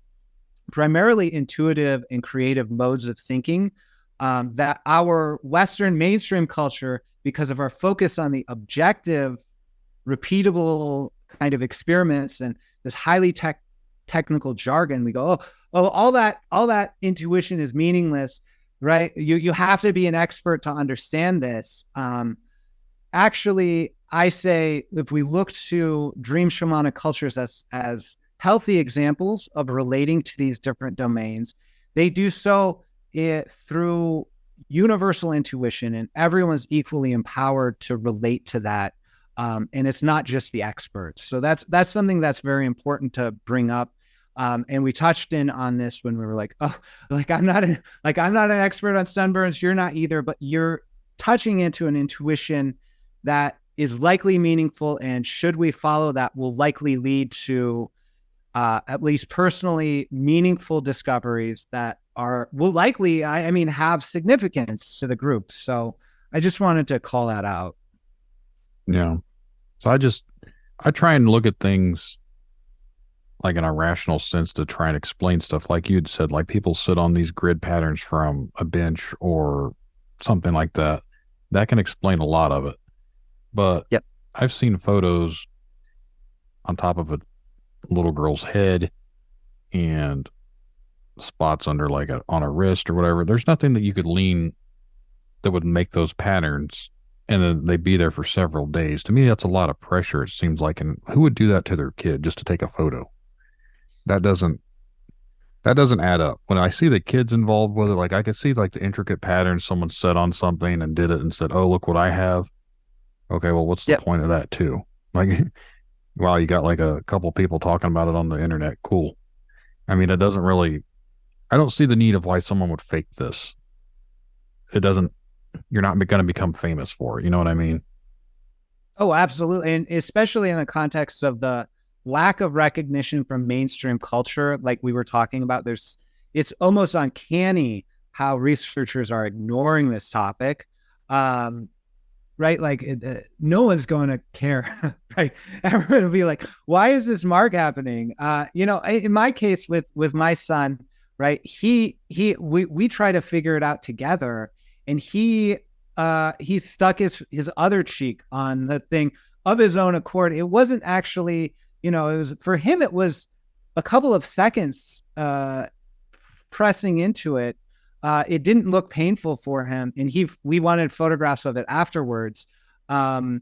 primarily intuitive and creative modes of thinking, that our Western mainstream culture, because of our focus on the objective, repeatable kind of experiments and this highly technical jargon, we go, all that intuition is meaningless, right? You have to be an expert to understand this. Actually, I say if we look to dream shamanic cultures as healthy examples of relating to these different domains, they do so through universal intuition, and everyone's equally empowered to relate to that And it's not just the experts. So that's something that's very important to bring up. And we touched in on this when we were like, oh, I'm not an expert on sunburns. You're not either, but you're touching into an intuition that is likely meaningful, and should we follow that, will likely lead to at least personally meaningful discoveries that will likely, have significance to the group. So I just wanted to call that out. Yeah. So I try and look at things like in a rational sense to try and explain stuff. Like you'd said, like people sit on these grid patterns from a bench or something like that. That can explain a lot of it. But Yep. I've seen photos on top of a little girl's head and spots under on a wrist or whatever. There's nothing that you could lean that would make those patterns, and then they'd be there for several days. To me, that's a lot of pressure, it seems like. And who would do that to their kid just to take a photo? That doesn't add up. When I see the kids involved with it, like I could see like the intricate patterns someone set on something and did it and said, "Oh, look what I have." Okay, well, what's the point of that too? Like, wow, you got like a couple people talking about it on the internet. Cool. I mean, it doesn't really. I don't see the need of why someone would fake this. It doesn't. You're not going to become famous for it. You know what I mean? Oh, absolutely. And especially in the context of the lack of recognition from mainstream culture, like we were talking about, it's almost uncanny how researchers are ignoring this topic. Right? Like no one's going to care, right? Everyone will be like, why is this mark happening? In my case with my son, right? We try to figure it out together, and he stuck his other cheek on the thing of his own accord. It wasn't actually, it was for him, it was a couple of seconds pressing into it. It didn't look painful for him, and we wanted photographs of it afterwards. And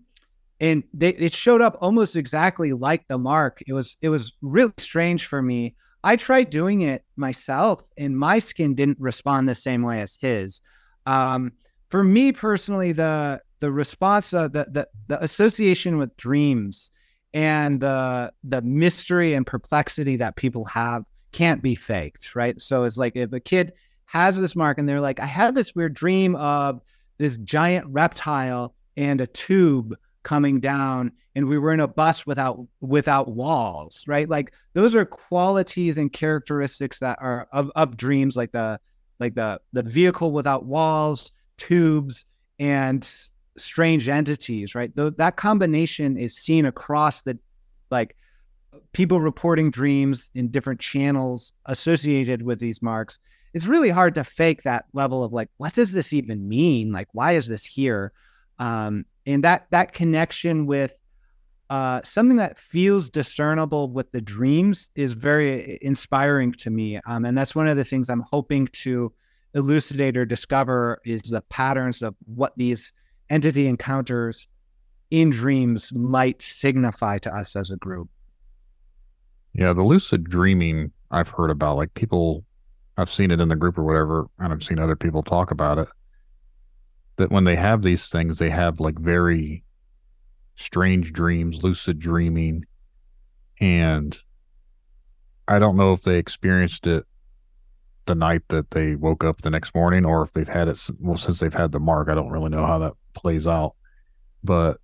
it showed up almost exactly like the mark. It was really strange for me. I tried doing it myself, and my skin didn't respond the same way as his. For me personally, the response, the association with dreams and the mystery and perplexity that people have can't be faked, right? So it's like if a kid has this mark and they're like, I had this weird dream of this giant reptile and a tube coming down, and we were in a bus without walls, right? Like those are qualities and characteristics that are of dreams, like the vehicle without walls, tubes, and strange entities, right? That combination is seen across the, like, people reporting dreams in different channels associated with these marks. It's really hard to fake that level of like, what does this even mean? Like, why is this here? And that connection with something that feels discernible with the dreams is very inspiring to me. And that's one of the things I'm hoping to elucidate or discover is the patterns of what these entity encounters in dreams might signify to us as a group. Yeah, the lucid dreaming I've heard about, like people, I've seen it in the group or whatever, and I've seen other people talk about it, that when they have these things, they have like very strange dreams, lucid dreaming. And I don't know if they experienced it the night that they woke up the next morning, or if they've had it, well, since they've had the mark. I don't really know how that plays out. But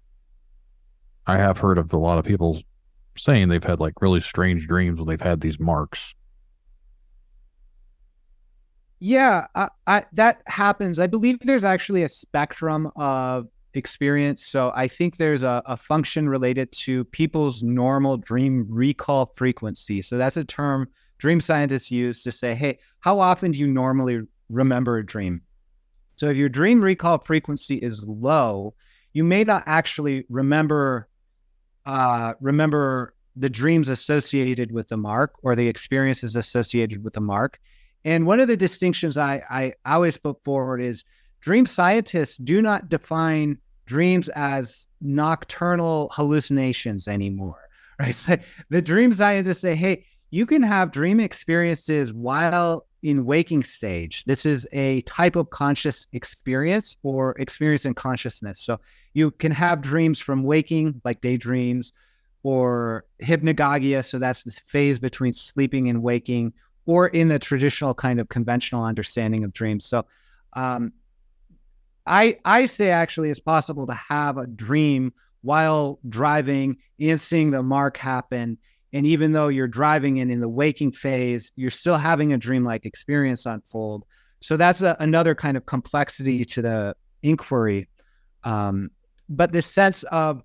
I have heard of a lot of people saying they've had like really strange dreams when they've had these marks. Yeah, that happens. I believe there's actually a spectrum of experience. So I think there's a function related to people's normal dream recall frequency. So that's a term dream scientists use to say, hey, how often do you normally remember a dream? So if your dream recall frequency is low, you may not actually remember the dreams associated with the mark or the experiences associated with the mark. And one of the distinctions I always put forward is dream scientists do not define dreams as nocturnal hallucinations anymore, right? So the dream scientists say, hey, you can have dream experiences while in waking stage. This is a type of conscious experience or experience in consciousness. So you can have dreams from waking, like daydreams, or hypnagogia. So that's this phase between sleeping and waking, or in the traditional kind of conventional understanding of dreams. So I say actually it's possible to have a dream while driving and seeing the mark happen. And even though you're driving and in the waking phase, you're still having a dreamlike experience unfold. So that's another kind of complexity to the inquiry. But this sense of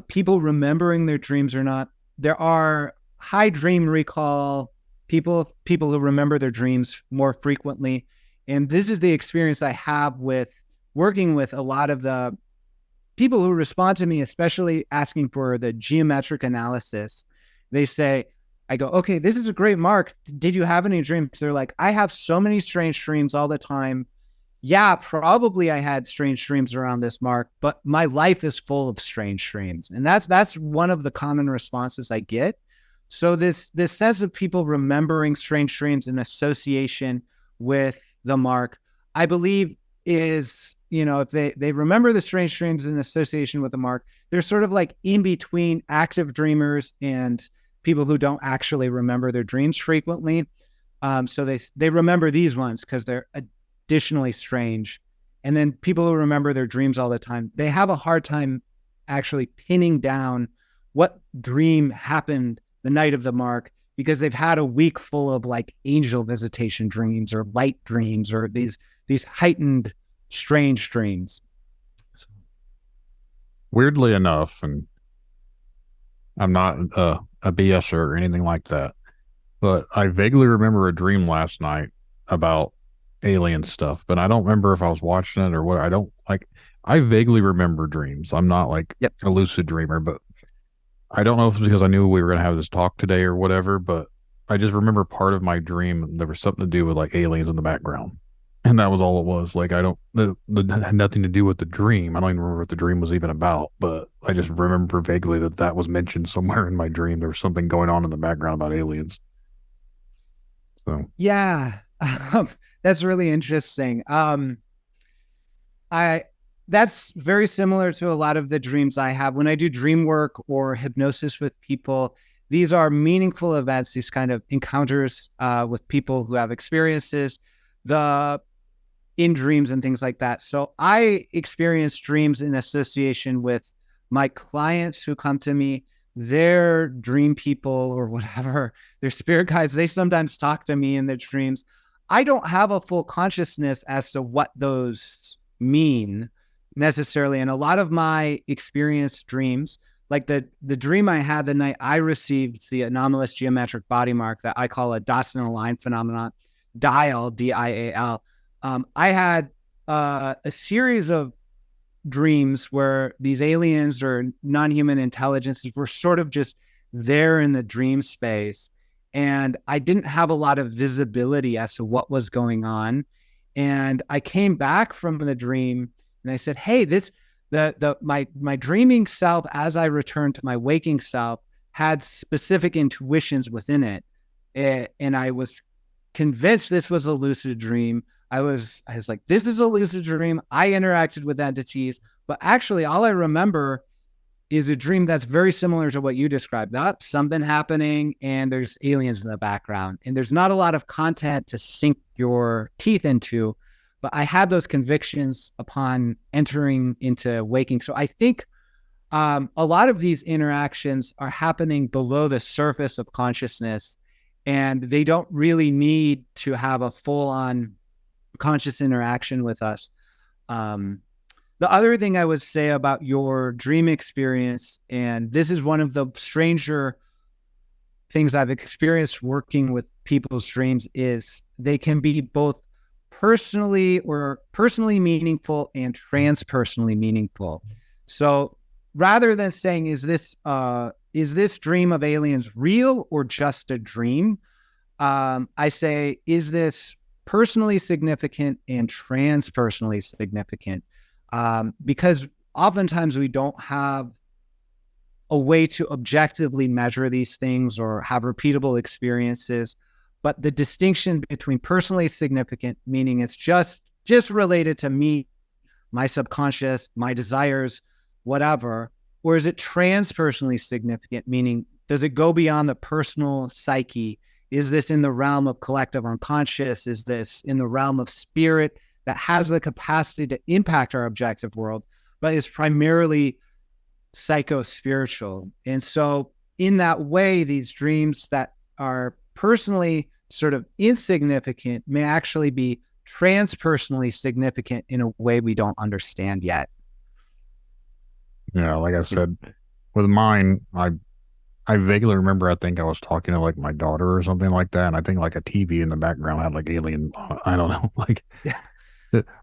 people remembering their dreams or not, there are high dream recall people who remember their dreams more frequently. And this is the experience I have with working with a lot of the people who respond to me, especially asking for the geometric analysis. They say, I go, okay, this is a great mark. Did you have any dreams? They're like, I have so many strange dreams all the time. Yeah, probably I had strange dreams around this mark, but my life is full of strange dreams. And that's one of the common responses I get. So this sense of people remembering strange dreams in association with the mark, I believe is, if they remember the strange dreams in association with the mark, they're sort of like in between active dreamers and people who don't actually remember their dreams frequently. So they remember these ones because they're additionally strange. And then people who remember their dreams all the time, they have a hard time actually pinning down what dream happened the night of the mark, because they've had a week full of like angel visitation dreams or light dreams or these heightened strange dreams. So. Weirdly enough, and I'm not a BSer or anything like that, but I vaguely remember a dream last night about alien stuff, but I don't remember if I was watching it or what. I vaguely remember dreams. I'm not like a lucid dreamer, but I don't know if it's because I knew we were going to have this talk today or whatever, but I just remember part of my dream. There was something to do with like aliens in the background. And that was all it was. Like, it had nothing to do with the dream. I don't even remember what the dream was even about, but I just remember vaguely that was mentioned somewhere in my dream. There was something going on in the background about aliens. So, yeah, that's really interesting. That's very similar to a lot of the dreams I have when I do dream work or hypnosis with people. These are meaningful events, these kind of encounters with people who have experiences in dreams and things like that. So I experience dreams in association with my clients who come to me, their dream people or whatever, their spirit guides. They sometimes talk to me in their dreams. I don't have a full consciousness as to what those mean necessarily. And a lot of my experienced dreams, like the dream I had the night I received the anomalous geometric body mark that I call a dots in a line phenomenon, dial, D-I-A-L. I had a series of dreams where these aliens or non-human intelligences were sort of just there in the dream space. And I didn't have a lot of visibility as to what was going on. And I came back from the dream and I said, hey, my dreaming self, as I returned to my waking self, had specific intuitions within it. And I was convinced this was a lucid dream. I was like, this is a lucid dream. I interacted with entities, but actually all I remember is a dream that's very similar to what you described. That's something happening and there's aliens in the background and there's not a lot of content to sink your teeth into, but I had those convictions upon entering into waking. So I think a lot of these interactions are happening below the surface of consciousness, and they don't really need to have a full-on conscious interaction with us. The other thing I would say about your dream experience, and this is one of the stranger things I've experienced working with people's dreams, is they can be both personally meaningful and transpersonally meaningful. So rather than saying, is this dream of aliens real or just a dream? I say, is this personally significant and transpersonally significant? Because oftentimes we don't have a way to objectively measure these things or have repeatable experiences. but the distinction between personally significant, meaning it's just related to me, my subconscious, my desires, whatever, or is it transpersonally significant, meaning does it go beyond the personal psyche? Is this in the realm of collective unconscious? Is this in the realm of spirit that has the capacity to impact our objective world, but is primarily psycho-spiritual? And so in that way, these dreams that are personally sort of insignificant may actually be transpersonally significant in a way we don't understand yet. Yeah, like I said, with mine, I vaguely remember, I think I was talking to like my daughter or something like that, and I think like a TV in the background had like alien, I don't know, like, Yeah.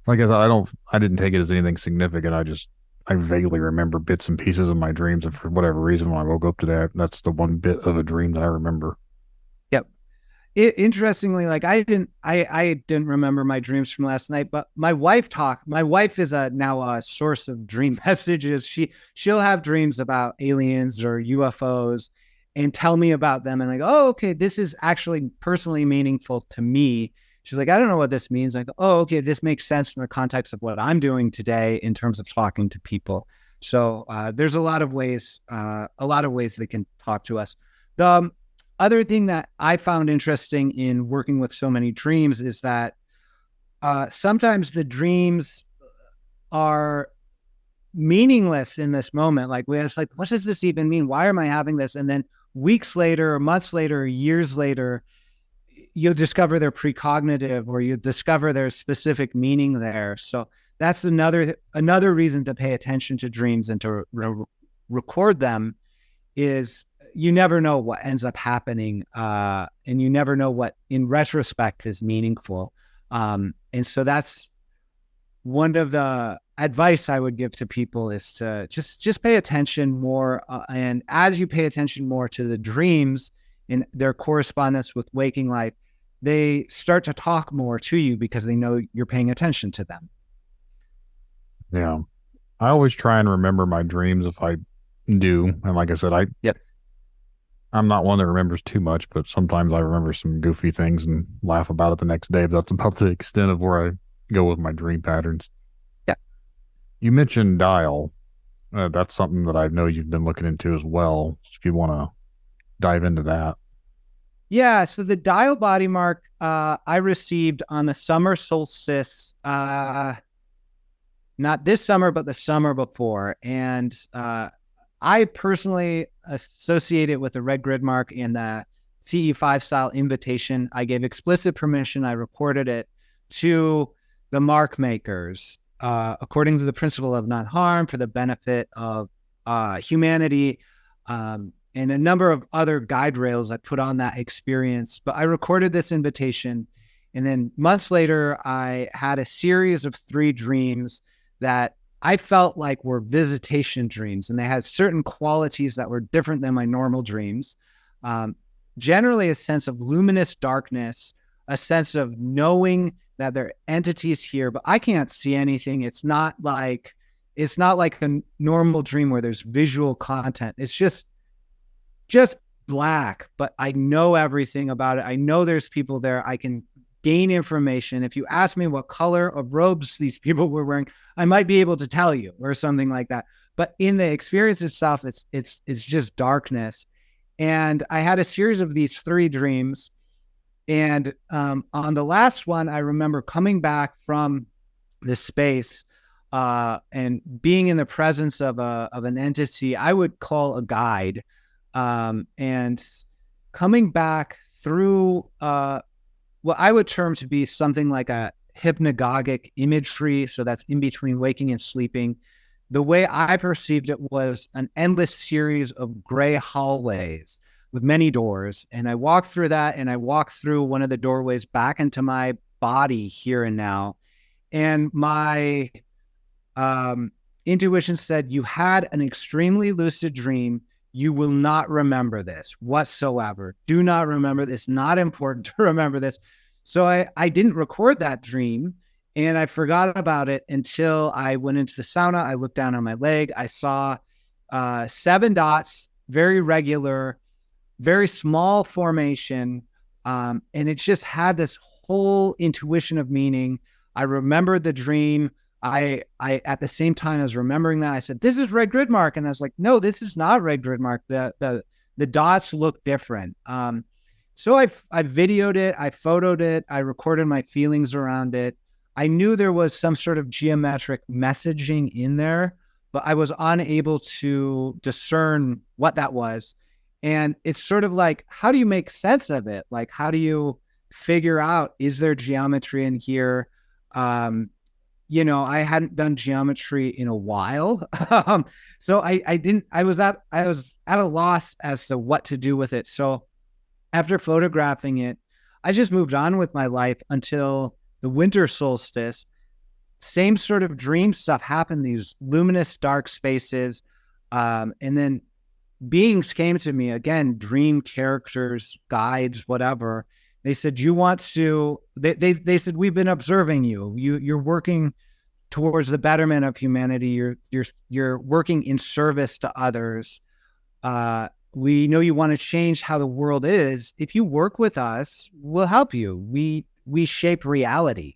like I said, I didn't take it as anything significant. I vaguely remember bits and pieces of my dreams, and for whatever reason, when I woke up today, that's the one bit of a dream that I remember. Yep. Interestingly, like I didn't remember my dreams from last night, but my wife is now a source of dream messages. She'll have dreams about aliens or UFOs and tell me about them, and like, oh, okay, this is actually personally meaningful to me. She's like, I don't know what this means. I go, oh, okay, this makes sense in the context of what I'm doing today in terms of talking to people. So there's a lot of ways they can talk to us. The other thing that I found interesting in working with so many dreams is that sometimes the dreams are meaningless in this moment. Like we're just like, what does this even mean? Why am I having this? And then weeks later, or months later, or years later, you'll discover they're precognitive, or you discover there's specific meaning there. So that's another reason to pay attention to dreams and to record them is you never know what ends up happening, and you never know what in retrospect is meaningful. And so that's one of the advice I would give to people is to just pay attention more. And as you pay attention more to the dreams in their correspondence with waking life, they start to talk more to you because they know you're paying attention to them. Yeah. I always try and remember my dreams if I do. And like I said, I'm not one that remembers too much, but sometimes I remember some goofy things and laugh about it the next day. But that's about the extent of where I go with my dream patterns. Yeah. You mentioned dial. That's something that I know you've been looking into as well. If you want to dive into that. Yeah. So the dial body mark I received on the summer solstice, not this summer, but the summer before. And I personally associate it with the red grid mark and the CE5 style invitation. I gave explicit permission. I recorded it to the mark makers according to the principle of not harm for the benefit of humanity, and a number of other guide rails I put on that experience. But I recorded this invitation, and then months later, I had a series of 3 dreams that I felt like were visitation dreams, and they had certain qualities that were different than my normal dreams. Generally a sense of luminous darkness, a sense of knowing that there are entities here, but I can't see anything. It's not like a normal dream where there's visual content. It's just black, but I know everything about it. I know there's people there. I can gain information. If you ask me what color of robes these people were wearing, I might be able to tell you or something like that. But in the experience itself, it's just darkness. And I had a series of these 3 dreams. And on the last one, I remember coming back from this space and being in the presence of an entity I would call a guide, and coming back through what I would term to be something like a hypnagogic imagery. So that's in between waking and sleeping. The way I perceived it was an endless series of gray hallways with many doors. And I walked through that, and I walked through one of the doorways back into my body here and now. And my intuition said, you had an extremely lucid dream. You will not remember this whatsoever. Do not remember this. Not important to remember this. So I didn't record that dream, and I forgot about it until I went into the sauna. I looked down on my leg. I saw 7 dots, very regular, very small formation, And it just had this whole intuition of meaning. I remembered the dream. I at the same time as remembering that, I said, this is red grid mark. And I was like, no, this is not red grid mark. The dots look different. So I videoed it, I photoed it, I recorded my feelings around it. I knew there was some sort of geometric messaging in there, but I was unable to discern what that was. And it's sort of like, how do you make sense of it? Like, how do you figure out, is there geometry in here? I hadn't done geometry in a while. So I was at a loss as to what to do with it. So after photographing it, I just moved on with my life until the winter solstice. Same sort of dream stuff happened, these luminous dark spaces. And then beings came to me, again, dream characters, guides, whatever. They said, they said, we've been observing you. You're working towards the betterment of humanity. You're working in service to others. We know you want to change how the world is. If you work with us, we'll help you. We shape reality.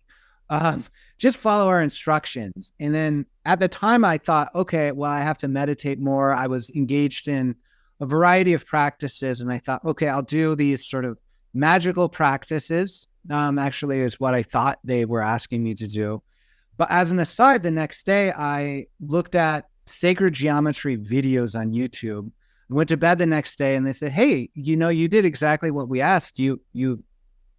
Just follow our instructions. And then at the time I thought, okay, well, I have to meditate more. I was engaged in a variety of practices, and I thought, okay, I'll do these sort of magical practices. Actually is what I thought they were asking me to do. But as an aside, the next day I looked at sacred geometry videos on YouTube. I went to bed the next day and they said, hey, you did exactly what we asked. You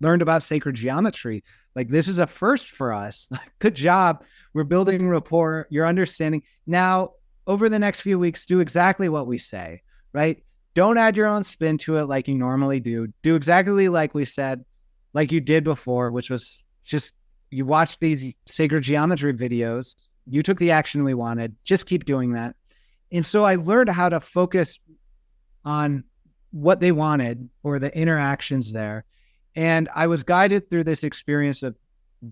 learned about sacred geometry. Like, this is a first for us. Good job. We're building rapport. You're understanding. Now, over the next few weeks, do exactly what we say, right? Don't add your own spin to it like you normally do. Do exactly like we said, like you did before, which was just, you watched these sacred geometry videos. You took the action we wanted. Just keep doing that. And so I learned how to focus on what they wanted, or the interactions there. And I was guided through this experience of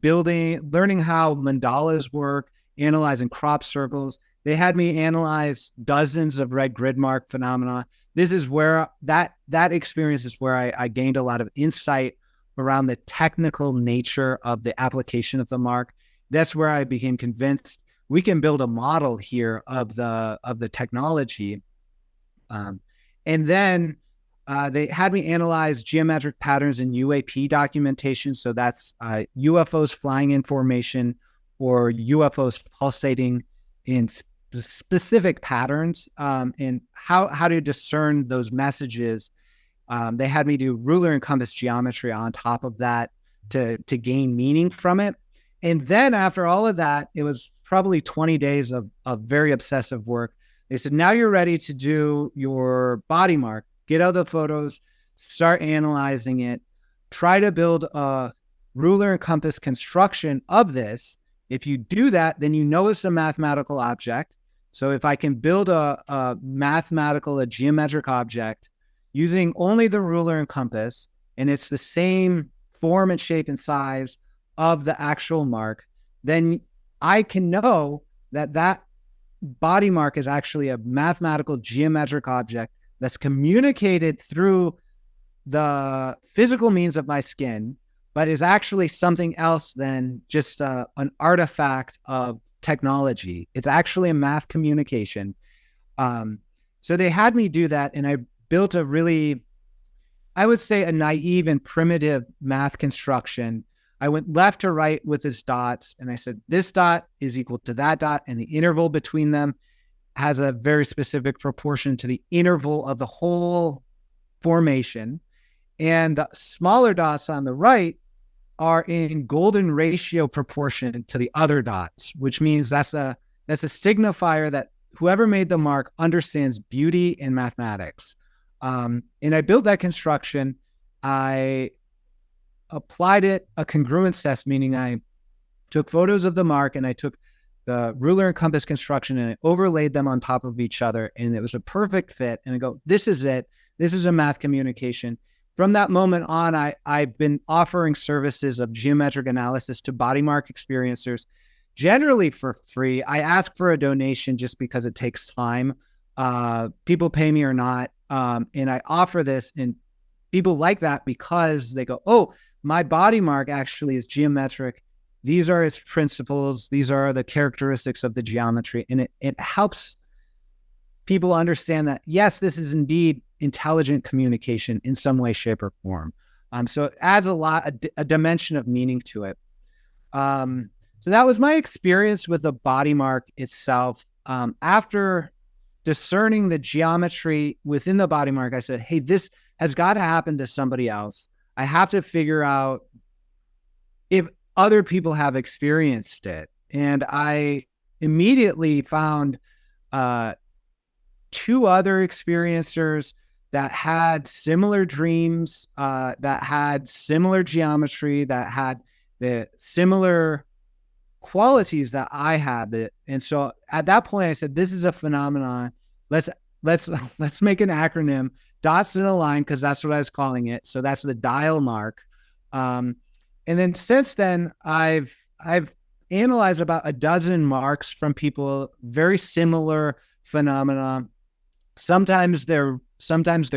learning how mandalas work, analyzing crop circles. They had me analyze dozens of red grid mark phenomena. This is where that experience is where I gained a lot of insight around the technical nature of the application of the mark. That's where I became convinced we can build a model here of the technology. And then they had me analyze geometric patterns in UAP documentation. So that's UFOs flying in formation, or UFOs pulsating in specific patterns, and how to discern those messages. They had me do ruler and compass geometry on top of that to gain meaning from it. And then after all of that, it was probably 20 days of very obsessive work. They said, now you're ready to do your body mark. Get out the photos, start analyzing it, try to build a ruler and compass construction of this. If you do that, then you know it's a mathematical object. So if I can build a geometric object using only the ruler and compass, and it's the same form and shape and size of the actual mark, then I can know that body mark is actually a mathematical geometric object that's communicated through the physical means of my skin, but is actually something else than just an artifact of technology. It's actually a math communication. So they had me do that, and I built a really, I would say, a naive and primitive math construction. I went left to right with his dots, and I said, this dot is equal to that dot, and the interval between them has a very specific proportion to the interval of the whole formation. And the smaller dots on the right are in golden ratio proportion to the other dots, which means that's a signifier that whoever made the mark understands beauty and mathematics. And I built that construction. I applied it a congruence test, meaning I took photos of the mark and I took the ruler and compass construction and I overlaid them on top of each other, and it was a perfect fit. And I go, this is it. This is a math communication. From that moment on, I've been offering services of geometric analysis to body mark experiencers, generally for free. I ask for a donation just because it takes time. People pay me or not. And I offer this, and people like that because they go, oh, my body mark actually is geometric. These are its principles. These are the characteristics of the geometry. And it helps people understand that, yes, this is indeed intelligent communication in some way, shape, or form. So it adds a dimension of meaning to it. So that was my experience with the body mark itself. After discerning the geometry within the body mark, I said, hey, this has got to happen to somebody else. I have to figure out if other people have experienced it. And I immediately found 2 other experiencers that had similar dreams, that had similar geometry, that had the similar qualities that I had. And so at that point, I said, this is a phenomenon. Let's make an acronym, dots in a line, because that's what I was calling it. So that's the dial mark. And then since then, I've analyzed about a dozen marks from people, very similar phenomena. Sometimes they're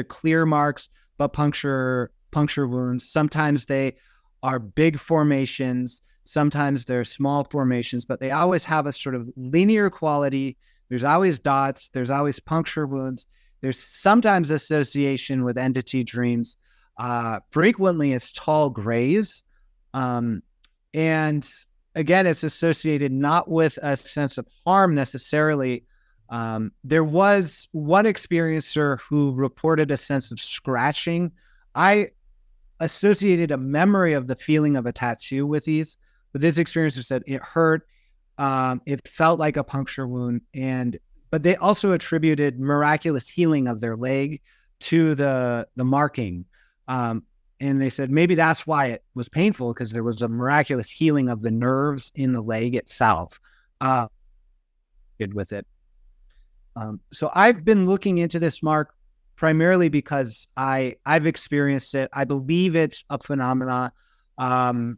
clear marks, but puncture wounds. Sometimes they are big formations. Sometimes they're small formations, but they always have a sort of linear quality. There's always dots. There's always puncture wounds. There's sometimes association with entity dreams. Frequently, it's tall grays. And again, it's associated not with a sense of harm necessarily. There was one experiencer who reported a sense of scratching. I associated a memory of the feeling of a tattoo with these, but this experiencer said it hurt. It felt like a puncture wound, but they also attributed miraculous healing of their leg to the marking. And they said maybe that's why it was painful, because there was a miraculous healing of the nerves in the leg itself. With it. So I've been looking into this mark primarily because I've experienced it. I believe it's a phenomena and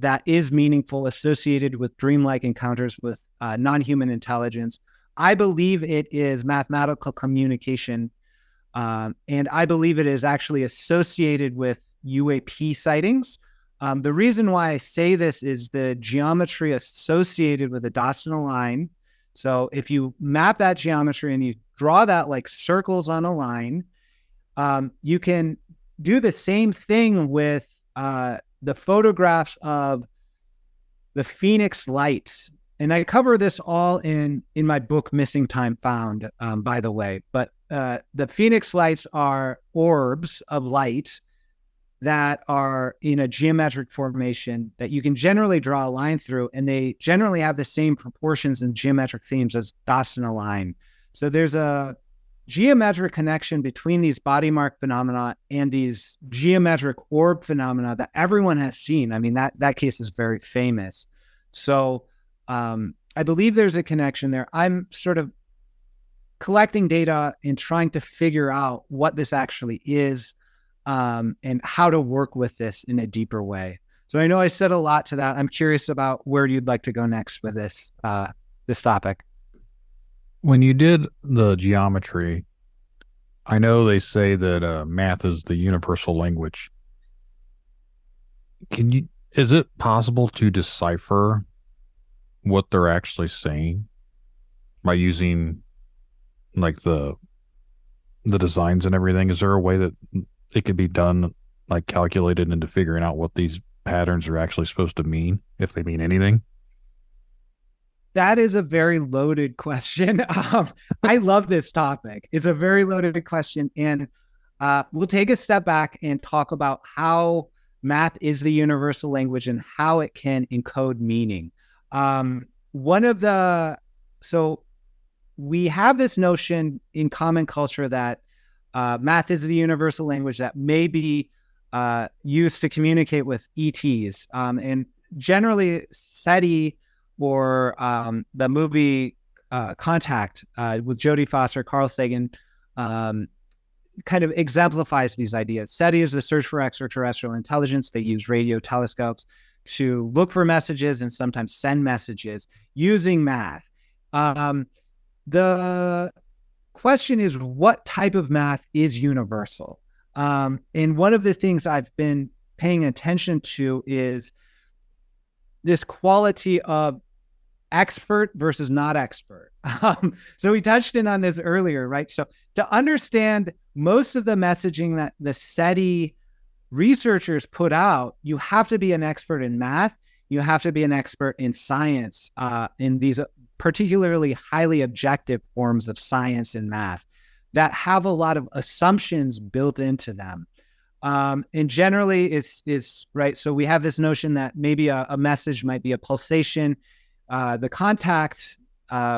that is meaningful, associated with dreamlike encounters with non-human intelligence. I believe it is mathematical communication, and I believe it is actually associated with UAP sightings. The reason why I say this is the geometry associated with the dots in a line. So if you map that geometry and you draw that like circles on a line, you can do the same thing with the photographs of the Phoenix lights. And I cover this all in my book, Missing Time Found, by the way. But the Phoenix lights are orbs of light that are in a geometric formation that you can generally draw a line through, and they generally have the same proportions and geometric themes as dots in a line. So there's a geometric connection between these body mark phenomena and these geometric orb phenomena that everyone has seen. I mean, that case is very famous. So I believe there's a connection there. I'm sort of collecting data and trying to figure out what this actually is, and how to work with this in a deeper way. So I know I said a lot to that. I'm curious about where you'd like to go next with this topic. When you did the geometry, I know they say that math is the universal language. Is it possible to decipher what they're actually saying by using like the designs and everything? Is there a way that it could be done, like calculated into figuring out what these patterns are actually supposed to mean, if they mean anything? That is a very loaded question. I love this topic. It's a very loaded question. And we'll take a step back and talk about how math is the universal language and how it can encode meaning. So we have this notion in common culture that math is the universal language that may be used to communicate with ETs. And generally, SETI, or the movie Contact with Jodie Foster, Carl Sagan, kind of exemplifies these ideas. SETI is the search for extraterrestrial intelligence. They use radio telescopes to look for messages and sometimes send messages using math. The question is, what type of math is universal? And one of the things I've been paying attention to is this quality of expert versus not expert. So we touched in on this earlier, right? So to understand most of the messaging that the SETI researchers put out, you have to be an expert in math. You have to be an expert in science, in these particularly highly objective forms of science and math that have a lot of assumptions built into them. And generally is right. So we have this notion that maybe a message might be a pulsation. The Contact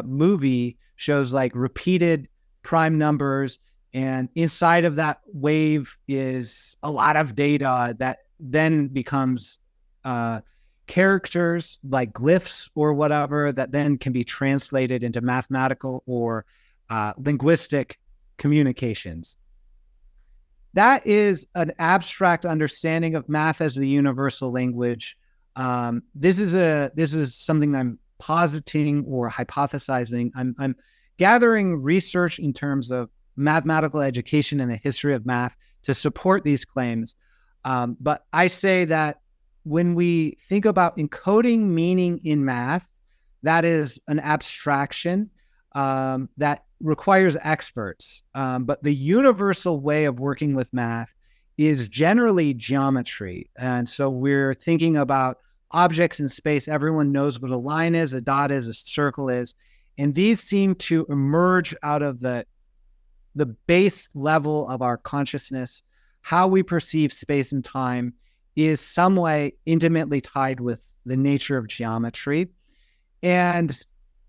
movie shows like repeated prime numbers, and inside of that wave is a lot of data that then becomes characters like glyphs or whatever that then can be translated into mathematical or linguistic communications. That is an abstract understanding of math as the universal language. This is something that I'm positing or hypothesizing. I'm gathering research in terms of mathematical education and the history of math to support these claims. But I say that when we think about encoding meaning in math, that is an abstraction that requires experts. But the universal way of working with math is generally geometry. And so we're thinking about objects in space. Everyone knows what a line is, a dot is, a circle is. And these seem to emerge out of the base level of our consciousness. How we perceive space and time is some way intimately tied with the nature of geometry. And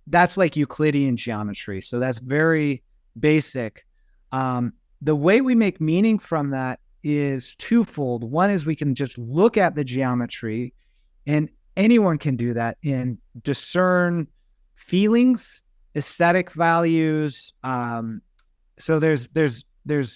that's like Euclidean geometry. So that's very basic. The way we make meaning from that is twofold. One is we can just look at the geometry, and anyone can do that, and discern feelings, aesthetic values. So there's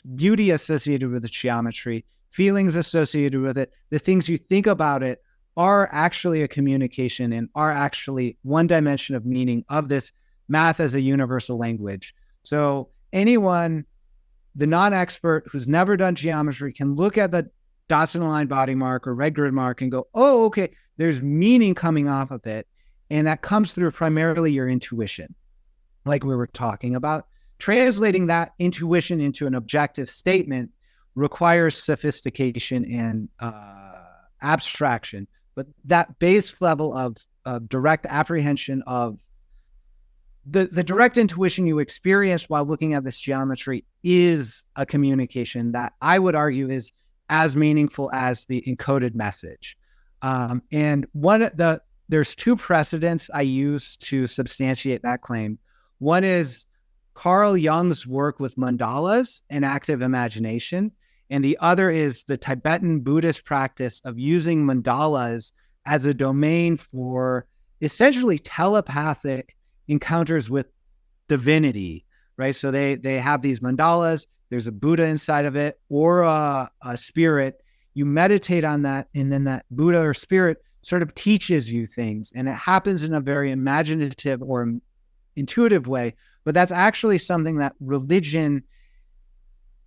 beauty associated with the geometry, feelings associated with it. The things you think about it are actually a communication and are actually one dimension of meaning of this math as a universal language. So anyone, the non-expert who's never done geometry, can look at the dots in a line body mark or red grid mark and go, oh, okay, there's meaning coming off of it. And that comes through primarily your intuition, like we were talking about. Translating that intuition into an objective statement requires sophistication and abstraction. But that base level of direct apprehension of the direct intuition you experience while looking at this geometry is a communication that I would argue is as meaningful as the encoded message. And there's two precedents I use to substantiate that claim. One is Carl Jung's work with mandalas and active imagination. And the other is the Tibetan Buddhist practice of using mandalas as a domain for essentially telepathic encounters with divinity, right? So they have these mandalas, there's a Buddha inside of it or a spirit. You meditate on that, and then that Buddha or spirit sort of teaches you things. And it happens in a very imaginative or intuitive way, but that's actually something that religion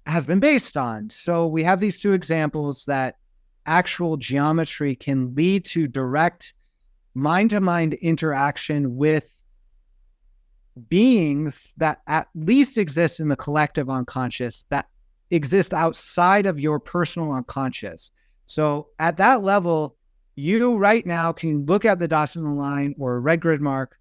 has been based on. So we have these two examples that actual geometry can lead to direct mind-to-mind interaction with beings that at least exist in the collective unconscious, that exist outside of your personal unconscious. So at that level, you right now can look at the dots in the line or a red grid mark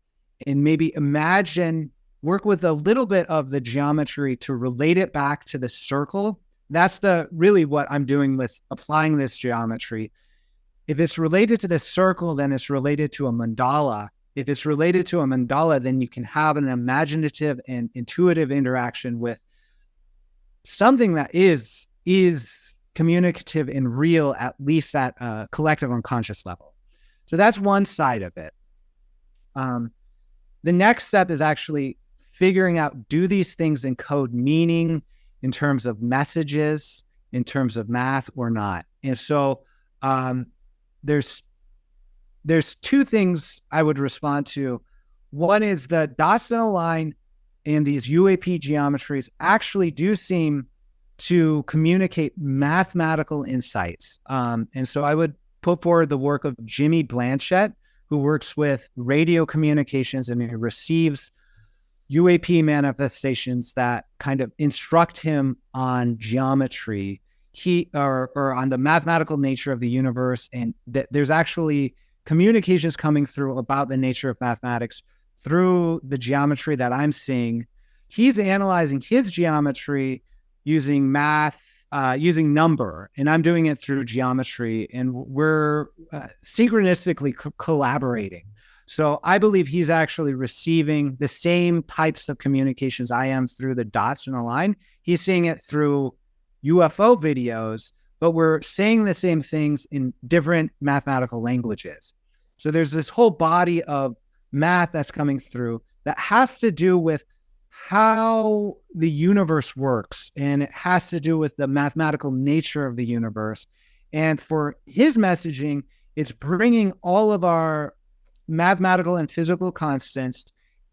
and maybe imagine, work with a little bit of the geometry to relate it back to the circle. That's really what I'm doing with applying this geometry. If it's related to the circle, then it's related to a mandala. If it's related to a mandala, then you can have an imaginative and intuitive interaction with something that is communicative and real, at least at a collective unconscious level. So that's one side of it. The next step is actually figuring out, do these things encode meaning in terms of messages, in terms of math or not? And so there's two things I would respond to. One is the dots in a line and these UAP geometries actually do seem to communicate mathematical insights. And so I would put forward the work of Jimmy Blanchett, who works with radio communications and he receives UAP manifestations that kind of instruct him on geometry, or on the mathematical nature of the universe, and that there's actually communications coming through about the nature of mathematics through the geometry that I'm seeing. He's analyzing his geometry using math, using number, and I'm doing it through geometry, and we're synchronistically collaborating. So I believe he's actually receiving the same types of communications I am through the dots in a line. He's seeing it through UFO videos, but we're saying the same things in different mathematical languages. So there's this whole body of math that's coming through that has to do with how the universe works, and it has to do with the mathematical nature of the universe. And for his messaging, it's bringing all of our mathematical and physical constants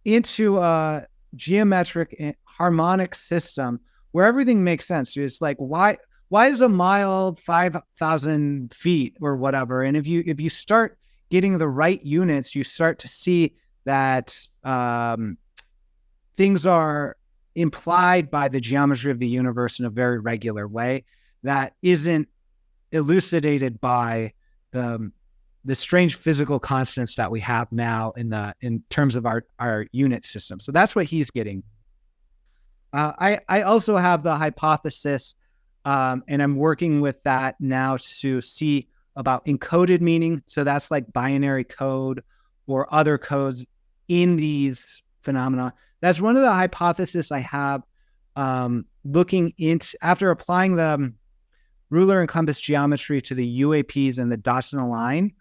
into a geometric and harmonic system where everything makes sense. It's like, why is a mile 5,000 feet or whatever? And if you start getting the right units, you start to see that things are implied by the geometry of the universe in a very regular way that isn't elucidated by the strange physical constants that we have now in terms of our unit system. So that's what he's getting. I also have the hypothesis, and I'm working with that now to see about encoded meaning. So that's like binary code or other codes in these phenomena. That's one of the hypotheses I have, looking into after applying the ruler and compass geometry to the UAPs and the dots in a line.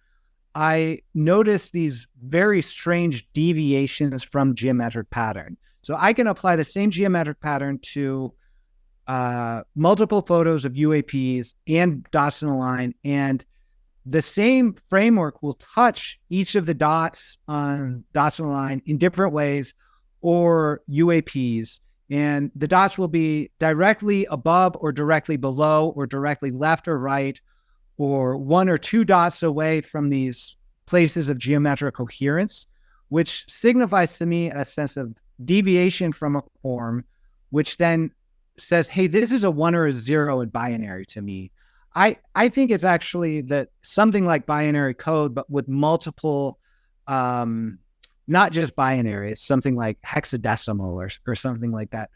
I noticed these very strange deviations from geometric pattern. So I can apply the same geometric pattern to multiple photos of UAPs and dots in a line, and the same framework will touch each of the dots on dots in a line in different ways, or UAPs. And the dots will be directly above or directly below or directly left or right, or one or two dots away from these places of geometric coherence, which signifies to me a sense of deviation from a form, which then says, hey, this is a 1 or a 0 in binary to me. I think it's actually that something like binary code, but with multiple, not just binary, it's something like hexadecimal or something like that.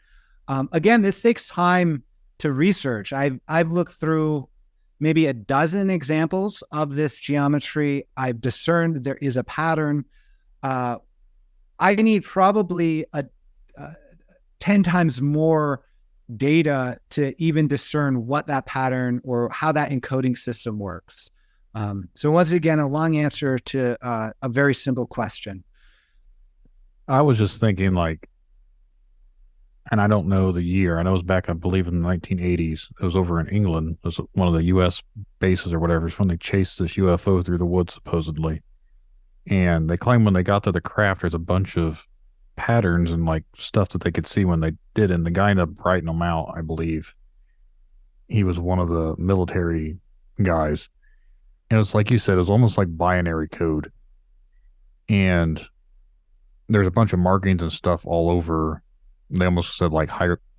Again, this takes time to research. I've looked through maybe a dozen examples of this geometry. I've discerned there is a pattern. I need probably 10 times more data to even discern what that pattern or how that encoding system works. So once again, a long answer to a very simple question. I was just thinking, like, and I don't know the year. I know it was back, I believe, in the 1980s. It was over in England. It was one of the U.S. bases or whatever. It's when they chased this UFO through the woods, supposedly. And they claim when they got to the craft, there's a bunch of patterns and like stuff that they could see when they did. And the guy ended up writing them out, I believe. He was one of the military guys. And it's like you said, it was almost like binary code. And there's a bunch of markings and stuff all over. They almost said like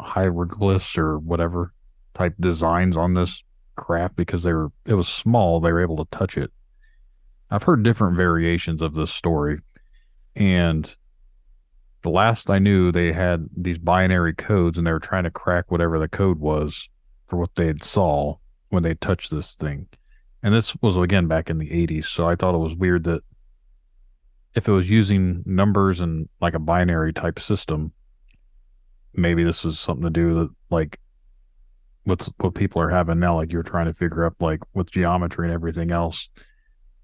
hieroglyphs or whatever type designs on this craft because it was small. They were able to touch it. I've heard different variations of this story, and the last I knew, they had these binary codes and they were trying to crack whatever the code was for what they had saw when they touched this thing. And this was again back in the 80s. So I thought it was weird that if it was using numbers and like a binary type system, maybe this is something to do with like with what people are having now, like you're trying to figure out like with geometry and everything else.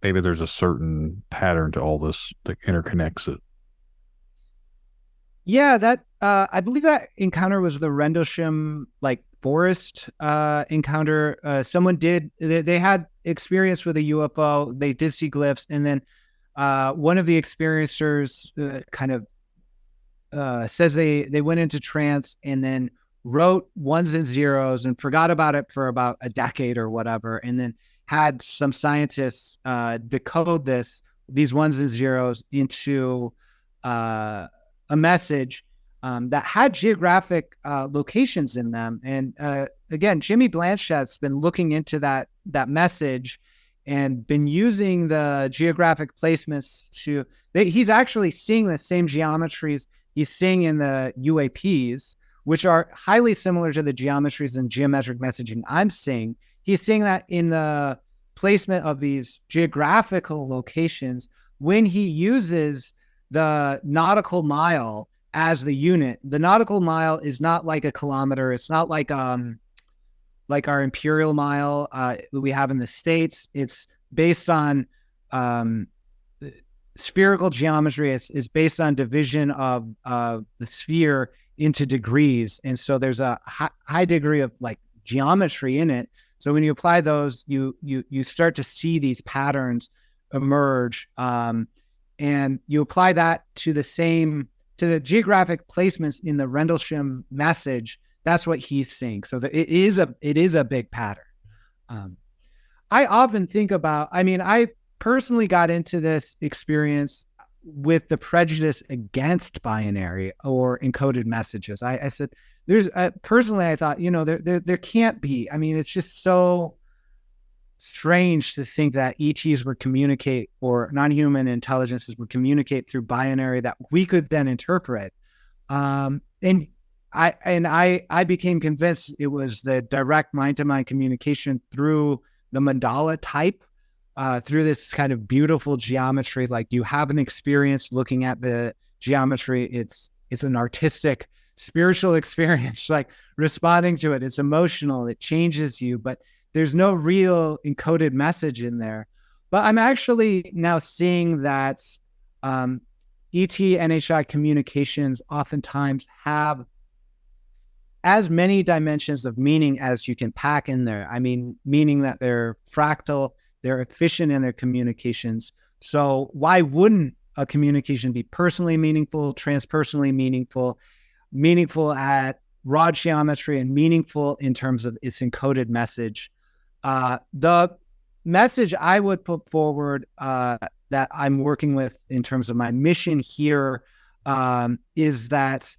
Maybe there's a certain pattern to all this that interconnects it. Yeah, that I believe that encounter was the Rendlesham like forest encounter. Someone they had experience with a UFO. They did see glyphs, and then one of the experiencers kind of says they went into trance, and then wrote ones and zeros and forgot about it for about a decade or whatever, and then had some scientists decode these ones and zeros into a message that had geographic locations in them. And again, Jimmy Blanchett's been looking into that message and been using the geographic placements he's actually seeing the same geometries he's seeing in the UAPs, which are highly similar to the geometries and geometric messaging I'm seeing. He's seeing that in the placement of these geographical locations when he uses the nautical mile as the unit. The nautical mile is not like a kilometer. It's not like our imperial mile we have in the States. It's based on spherical geometry. It's based on division of the sphere into degrees. And so there's a high degree of like geometry in it. So when you apply those, you start to see these patterns emerge. And you apply that to the geographic placements in the Rendlesham message. That's what he's seeing. So it is a big pattern. I often think about, I personally got into this experience with the prejudice against binary or encoded messages. I said, personally, I thought, there can't be. It's just so strange to think that ETs would communicate, or non-human intelligences would communicate through binary that we could then interpret. And I became convinced it was the direct mind-to-mind communication through the mandala type, through this kind of beautiful geometry. Like you have an experience looking at the geometry. It's an artistic, spiritual experience, like responding to it. It's emotional. It changes you, but there's no real encoded message in there. But I'm actually now seeing that ET-NHI communications oftentimes have as many dimensions of meaning as you can pack in there. Meaning that they're fractal, they're efficient in their communications. So why wouldn't a communication be personally meaningful, transpersonally meaningful at raw geometry, and meaningful in terms of its encoded message? The message I would put forward that I'm working with in terms of my mission here is that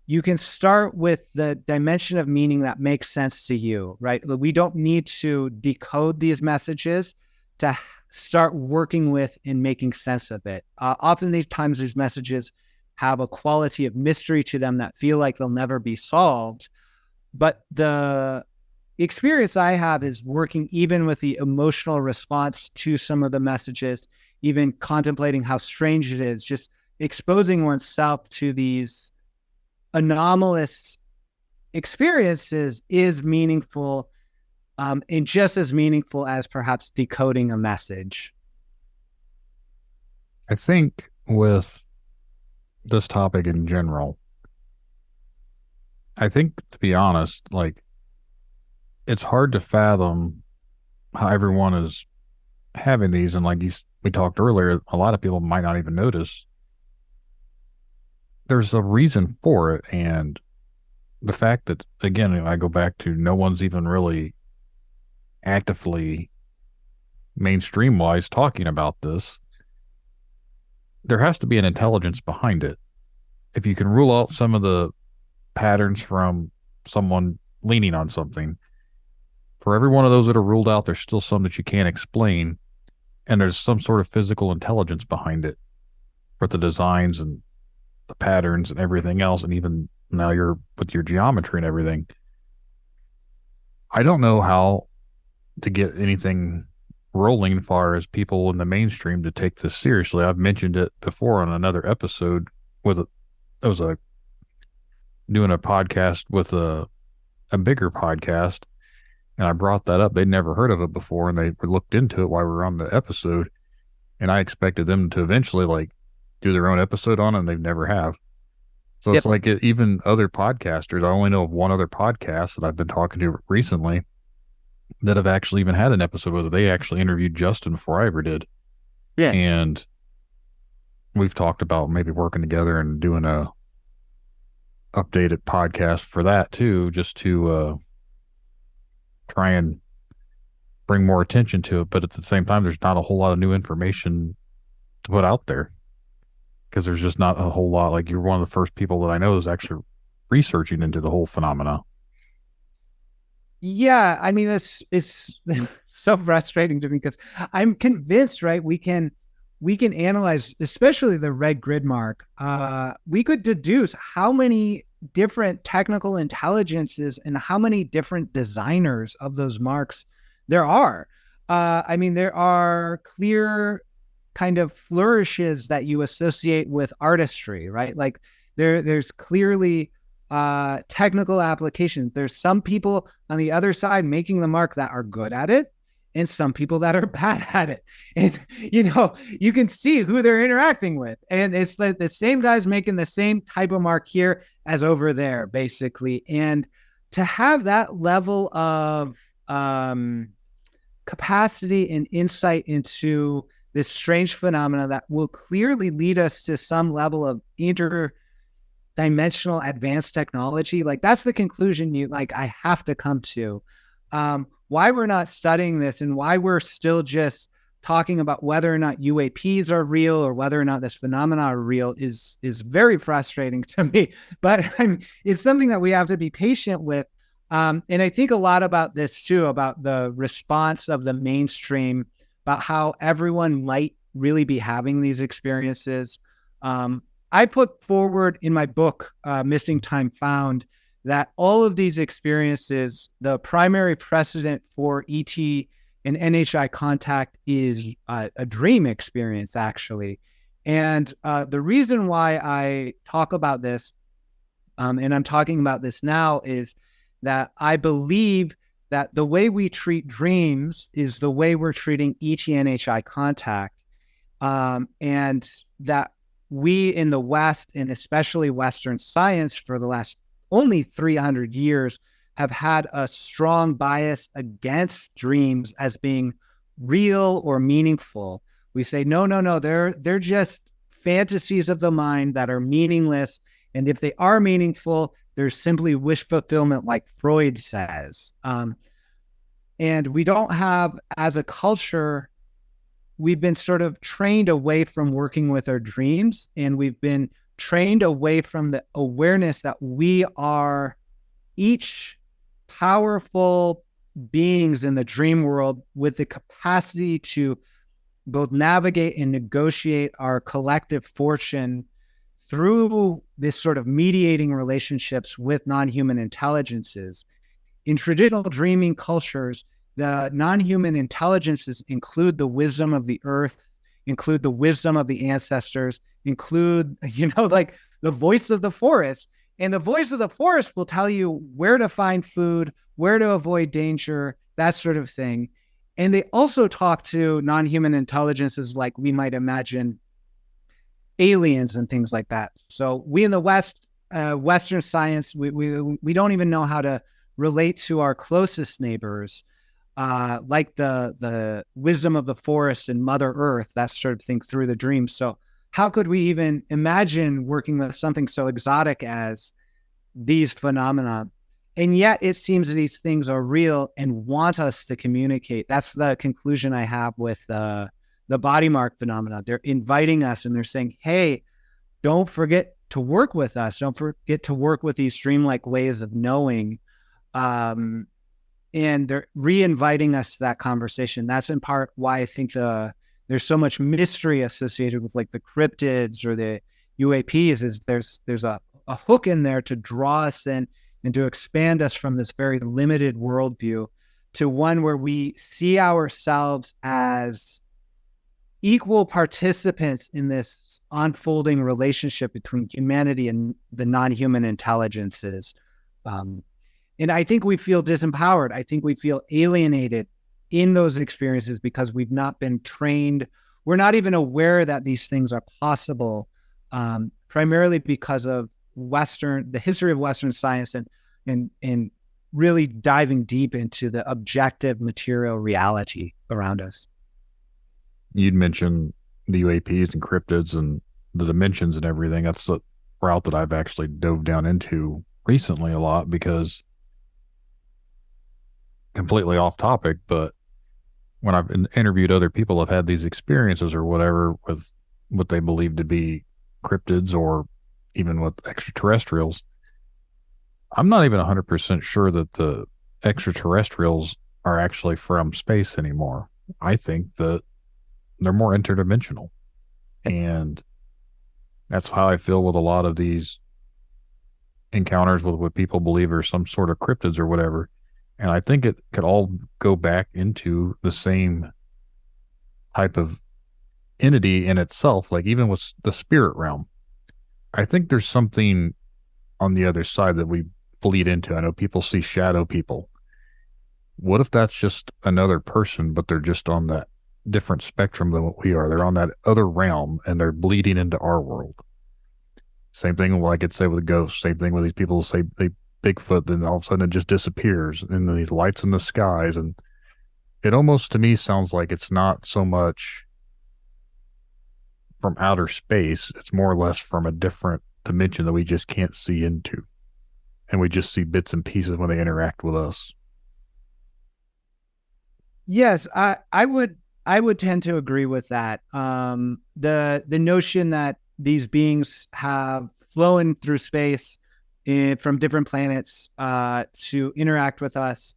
you can start with the dimension of meaning that makes sense to you, right? We don't need to decode these messages to start working with and making sense of it. Often these times these messages have a quality of mystery to them that feel like they'll never be solved. But the experience I have is working even with the emotional response to some of the messages, even contemplating how strange it is, just exposing oneself to these anomalous experiences is meaningful, and just as meaningful as perhaps decoding a message. I think with this topic in general, I think, to be honest, like, it's hard to fathom how everyone is having these. And like we talked earlier, a lot of people might not even notice. There's a reason for it. And the fact that, again, I go back to no one's even really actively mainstream wise talking about this. There has to be an intelligence behind it. If you can rule out some of the patterns from someone leaning on something, for every one of those that are ruled out, there's still some that you can't explain. And there's some sort of physical intelligence behind it for the designs and the patterns and everything else. And even now you're with your geometry and everything. I don't know how to get anything rolling as far as people in the mainstream to take this seriously. I've mentioned it before on another episode doing a podcast with a bigger podcast. And I brought that up. They'd never heard of it before, and they looked into it while we were on the episode. And I expected them to eventually like do their own episode on it, and they've never have. So It's like even other podcasters. I only know of one other podcast that I've been talking to recently that have actually even had an episode with it. They actually interviewed Justin before I ever did. Yeah. And we've talked about maybe working together and doing updated podcast for that too, just to try and bring more attention to it. But at the same time, there's not a whole lot of new information to put out there because there's just not a whole lot. Like, you're one of the first people that I know is actually researching into the whole phenomena. Yeah, I mean, it's so frustrating to me because I'm convinced, right? We can analyze, especially the red grid mark. We could deduce how many different technical intelligences and how many different designers of those marks there are. I mean, there are clear kind of flourishes that you associate with artistry, right? Like there's clearly technical applications. There's some people on the other side making the mark that are good at it, and some people that are bad at it. And you can see who they're interacting with. And it's like the same guys making the same type of mark here as over there, basically. And to have that level of capacity and insight into this strange phenomena that will clearly lead us to some level of interdimensional advanced technology, like that's the conclusion I have to come to. Why we're not studying this and why we're still just talking about whether or not UAPs are real or whether or not this phenomena are real is very frustrating to me. But it's something that we have to be patient with. And I think a lot about this too, about the response of the mainstream, about how everyone might really be having these experiences. I put forward in my book, Missing Time Found, that all of these experiences, the primary precedent for ET and NHI contact is a dream experience, actually. And the reason why I talk about this, and I'm talking about this now, is that I believe that the way we treat dreams is the way we're treating ET NHI contact. And that we in the West, and especially Western science for the last only 300 years, have had a strong bias against dreams as being real or meaningful. We say, no, they're just fantasies of the mind that are meaningless. And if they are meaningful, they're simply wish fulfillment, like Freud says. And we don't have, as a culture, we've been sort of trained away from working with our dreams, and we've been trained away from the awareness that we are each powerful beings in the dream world with the capacity to both navigate and negotiate our collective fortune through this sort of mediating relationships with non-human intelligences. In traditional dreaming cultures, the non-human intelligences include the wisdom of the earth, include the wisdom of the ancestors, include, like the voice of the forest. And the voice of the forest will tell you where to find food, where to avoid danger, that sort of thing. And they also talk to non-human intelligences like we might imagine aliens and things like that. So we in the West, Western science, we don't even know how to relate to our closest neighbors, like the wisdom of the forest and Mother Earth, that sort of thing, through the dreams. So how could we even imagine working with something so exotic as these phenomena? And yet it seems that these things are real and want us to communicate. That's the conclusion I have with the body mark phenomena. They're inviting us and they're saying, hey, don't forget to work with us. Don't forget to work with these dreamlike ways of knowing. And they're re-inviting us to that conversation. That's in part why I think there's so much mystery associated with like the cryptids or the UAPs, is there's a hook in there to draw us in and to expand us from this very limited worldview to one where we see ourselves as equal participants in this unfolding relationship between humanity and the non-human intelligences. And I think we feel disempowered. I think we feel alienated in those experiences because we've not been trained. We're not even aware that these things are possible, primarily because of the history of Western science and really diving deep into the objective material reality around us. You'd mentioned the UAPs and cryptids and the dimensions and everything. That's route that I've actually dove down into recently a lot, because completely off topic, but when I've interviewed other people who've had these experiences or whatever with what they believe to be cryptids or even with extraterrestrials, I'm not even 100% sure that the extraterrestrials are actually from space anymore. I think that they're more interdimensional. And that's how I feel with a lot of these encounters with what people believe are some sort of cryptids or whatever. And I think it could all go back into the same type of entity in itself, like even with the spirit realm. I think there's something on the other side that we bleed into. I know people see shadow people. What if that's just another person, but they're just on that different spectrum than what we are? They're on that other realm and they're bleeding into our world. Same thing, like I'd say with ghosts. Same thing with these people who say they Bigfoot, then all of a sudden it just disappears, and then these lights in the skies. And it almost to me sounds like it's not so much from outer space, it's more or less from a different dimension that we just can't see into. And we just see bits and pieces when they interact with us. Yes, I would tend to agree with that. The notion that these beings have flown through space from different planets to interact with us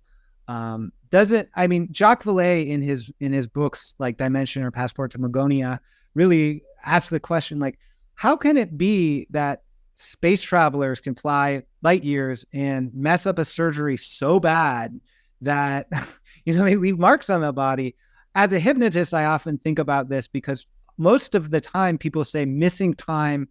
doesn't. I mean, Jacques Vallée in his books like Dimension or Passport to Magonia really asks the question, like, how can it be that space travelers can fly light years and mess up a surgery so bad that they leave marks on the body? As a hypnotist, I often think about this because most of the time people say missing time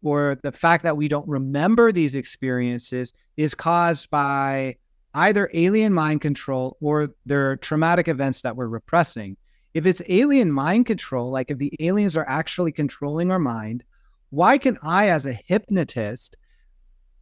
or the fact that we don't remember these experiences is caused by either alien mind control or their traumatic events that we're repressing. If it's alien mind control, like if the aliens are actually controlling our mind, why can I, as a hypnotist,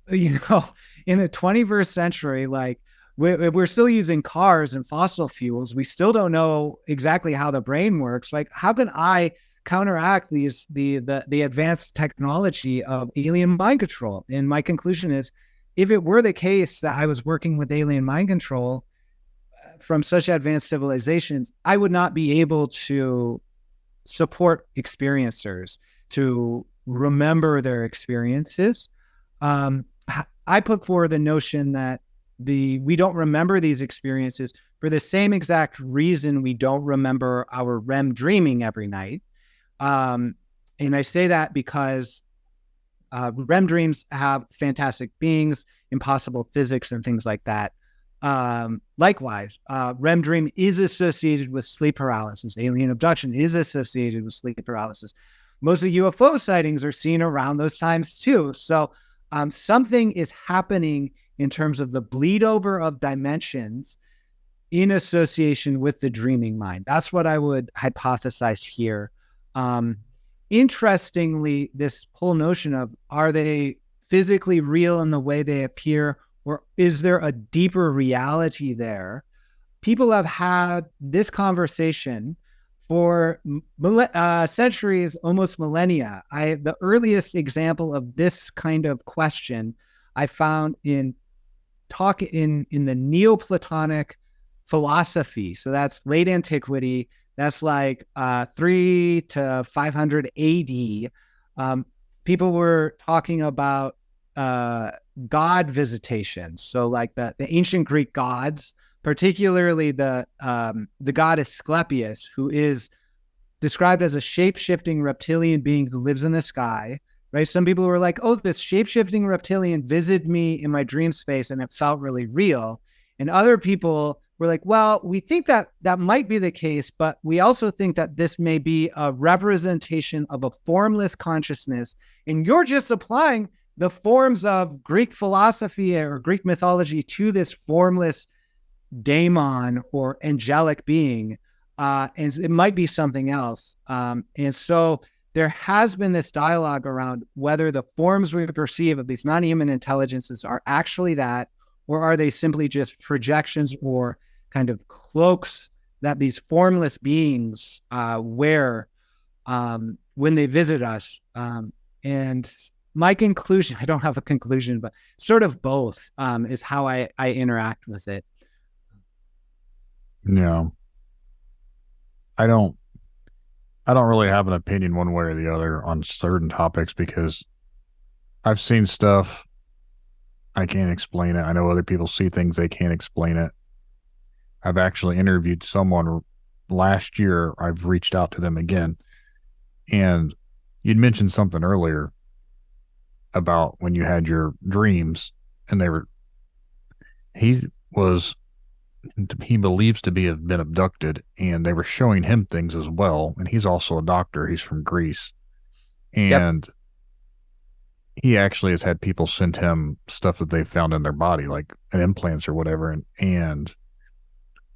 in the 21st century, like we're still using cars and fossil fuels. We still don't know exactly how the brain works. Like, how can I counteract the advanced technology of alien mind control? And my conclusion is, if it were the case that I was working with alien mind control from such advanced civilizations, I would not be able to support experiencers to remember their experiences. I put forward the notion that we don't remember these experiences for the same exact reason we don't remember our REM dreaming every night. And I say that because REM dreams have fantastic beings, impossible physics, and things like that. Likewise, REM dream is associated with sleep paralysis. Alien abduction is associated with sleep paralysis. Most of the UFO sightings are seen around those times too. So something is happening in terms of the bleed over of dimensions in association with the dreaming mind. That's what I would hypothesize here. Interestingly, this whole notion of, are they physically real in the way they appear, or is there a deeper reality there? People have had this conversation for centuries, almost millennia. The earliest example of this kind of question I found in the Neoplatonic philosophy. So that's late antiquity. That's like 3 to 500 AD. People were talking about god visitations. So like the ancient Greek gods, particularly the god Asclepius, who is described as a shape-shifting reptilian being who lives in the sky. Right? Some people were like, oh, this shape-shifting reptilian visited me in my dream space and it felt really real. And other people were like, well, we think that might be the case, but we also think that this may be a representation of a formless consciousness. And you're just applying the forms of Greek philosophy or Greek mythology to this formless daemon or angelic being. And it might be something else. And so there has been this dialogue around whether the forms we perceive of these non-human intelligences are actually that, or are they simply just projections or kind of cloaks that these formless beings wear when they visit us. And my conclusion, I don't have a conclusion, but sort of both is how I interact with it. No, I don't really have an opinion one way or the other on certain topics because I've seen stuff I can't explain it. I know other people see things they can't explain it. I've actually interviewed someone last year. I've reached out to them again, and you'd mentioned something earlier about when you had your dreams, and he was he believes to be have been abducted, and they were showing him things as well. And he's also a doctor. He's from Greece, Yep. and he actually has had people send him stuff that they found in their body, like implants or whatever, and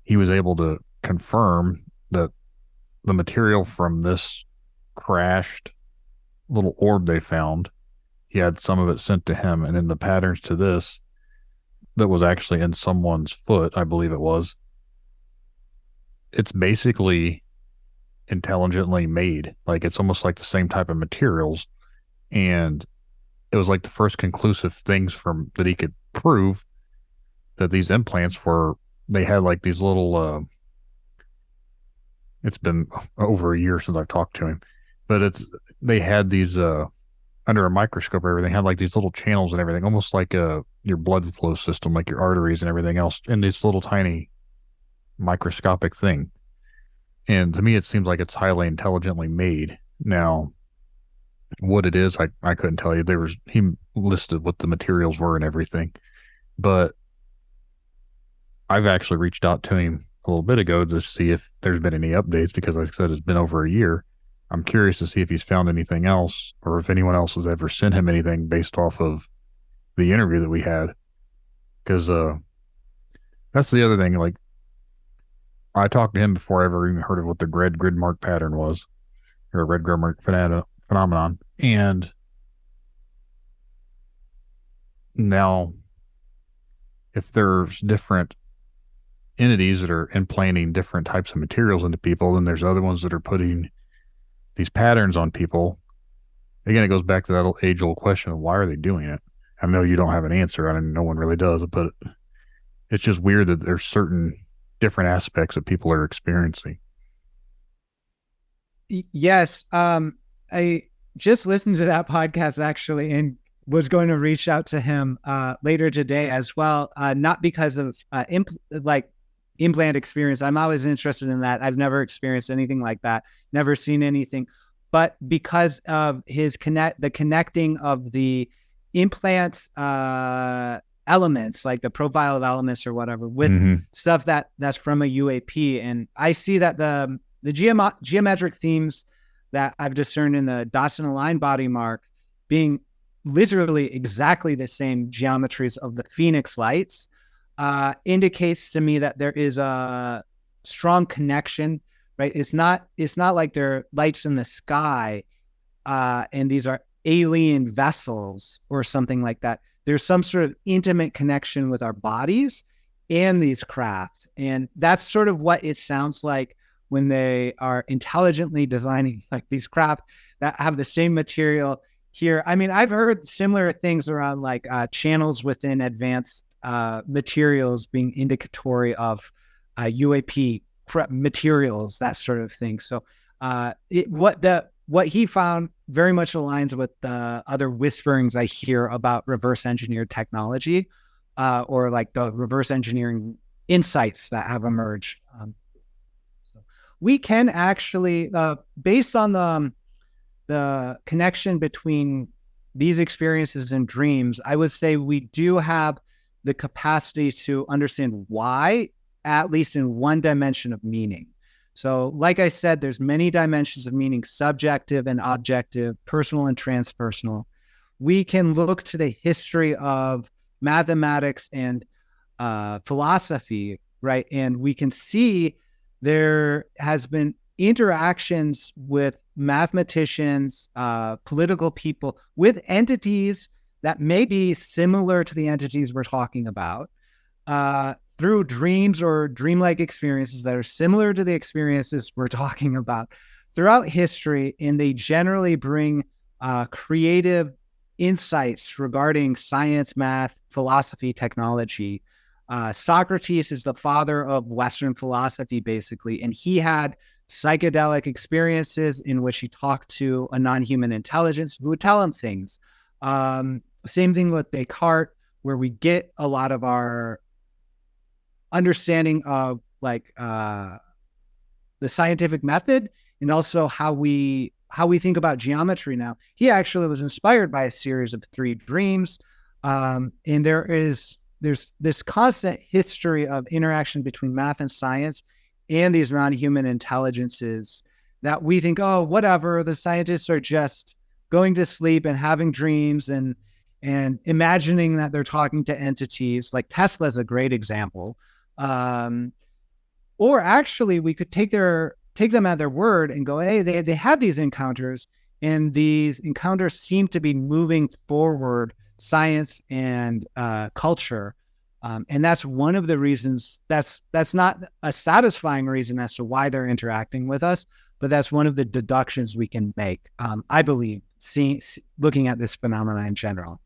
he was able to confirm that the material from this crashed little orb they found, he had some of it sent to him, and then the patterns to this that was actually in someone's foot, I believe it was. It's basically intelligently made. Like it's almost like the same type of materials. And it was like the first conclusive things from that he could prove that these implants were, they had like these little, it's been over a year since I've talked to him, but they had these, under a microscope or everything, had like these little channels and everything, almost like your blood flow system, like your arteries and everything else, in this little tiny microscopic thing. And to me, it seems like it's highly intelligently made. Now, what it is, I couldn't tell you. He listed what the materials were and everything, but I've actually reached out to him a little bit ago to see if there's been any updates because, like I said, it's been over a year. I'm curious to see if he's found anything else or if anyone else has ever sent him anything based off of the interview that we had. Because that's the other thing. Like, I talked to him before I ever even heard of what the red grid mark pattern was, or red grid mark phenomenon. And now, if there's different entities that are implanting different types of materials into people, then there's other ones that are putting these patterns on people. Again, it goes back to that age-old question of why are they doing it? I know you don't have an answer. I mean, no one really does, but it's just weird that there's certain different aspects that people are experiencing. Yes. I just listened to that podcast actually and was going to reach out to him later today as well. Not because of implant experience. I'm always interested in that. I've never experienced anything like that, never seen anything, but because of the connecting of the implants, elements, like the profile of elements or whatever, with stuff that's from a UAP. And I see that the geometric themes that I've discerned in the dots and align body mark being literally exactly the same geometries of the Phoenix lights indicates to me that there is a strong connection, right? It's not like they're lights in the sky and these are alien vessels or something like that. There's some sort of intimate connection with our bodies and these craft. And that's sort of what it sounds like when they are intelligently designing like these craft that have the same material here. I mean, I've heard similar things around like channels within advanced materials being indicatory of UAP materials, that sort of thing. So what he found very much aligns with the other whisperings I hear about reverse engineered technology or like the reverse engineering insights that have emerged. So we can actually, based on the connection between these experiences and dreams, I would say we do have the capacity to understand why, at least in one dimension of meaning. So like I said, there's many dimensions of meaning, subjective and objective, personal and transpersonal. We can look to the history of mathematics and philosophy, right? And we can see there has been interactions with mathematicians, political people, with entities that may be similar to the entities we're talking about, through dreams or dreamlike experiences that are similar to the experiences we're talking about throughout history. And they generally bring creative insights regarding science, math, philosophy, technology. Socrates is the father of Western philosophy, basically, and he had psychedelic experiences in which he talked to a non-human intelligence who would tell him things. Same thing with Descartes, where we get a lot of our understanding of the scientific method, and also how we think about geometry now. He actually was inspired by a series of 3 dreams, and there's this constant history of interaction between math and science and these non-human intelligences that we think, oh, whatever, the scientists are just going to sleep and having dreams and imagining that they're talking to entities. Like Tesla's a great example. Or actually, we could take them at their word and go, hey, they had these encounters, and these encounters seem to be moving forward science and culture. And that's one of the reasons. That's not a satisfying reason as to why they're interacting with us, but that's one of the deductions we can make, I believe, looking at this phenomena in general.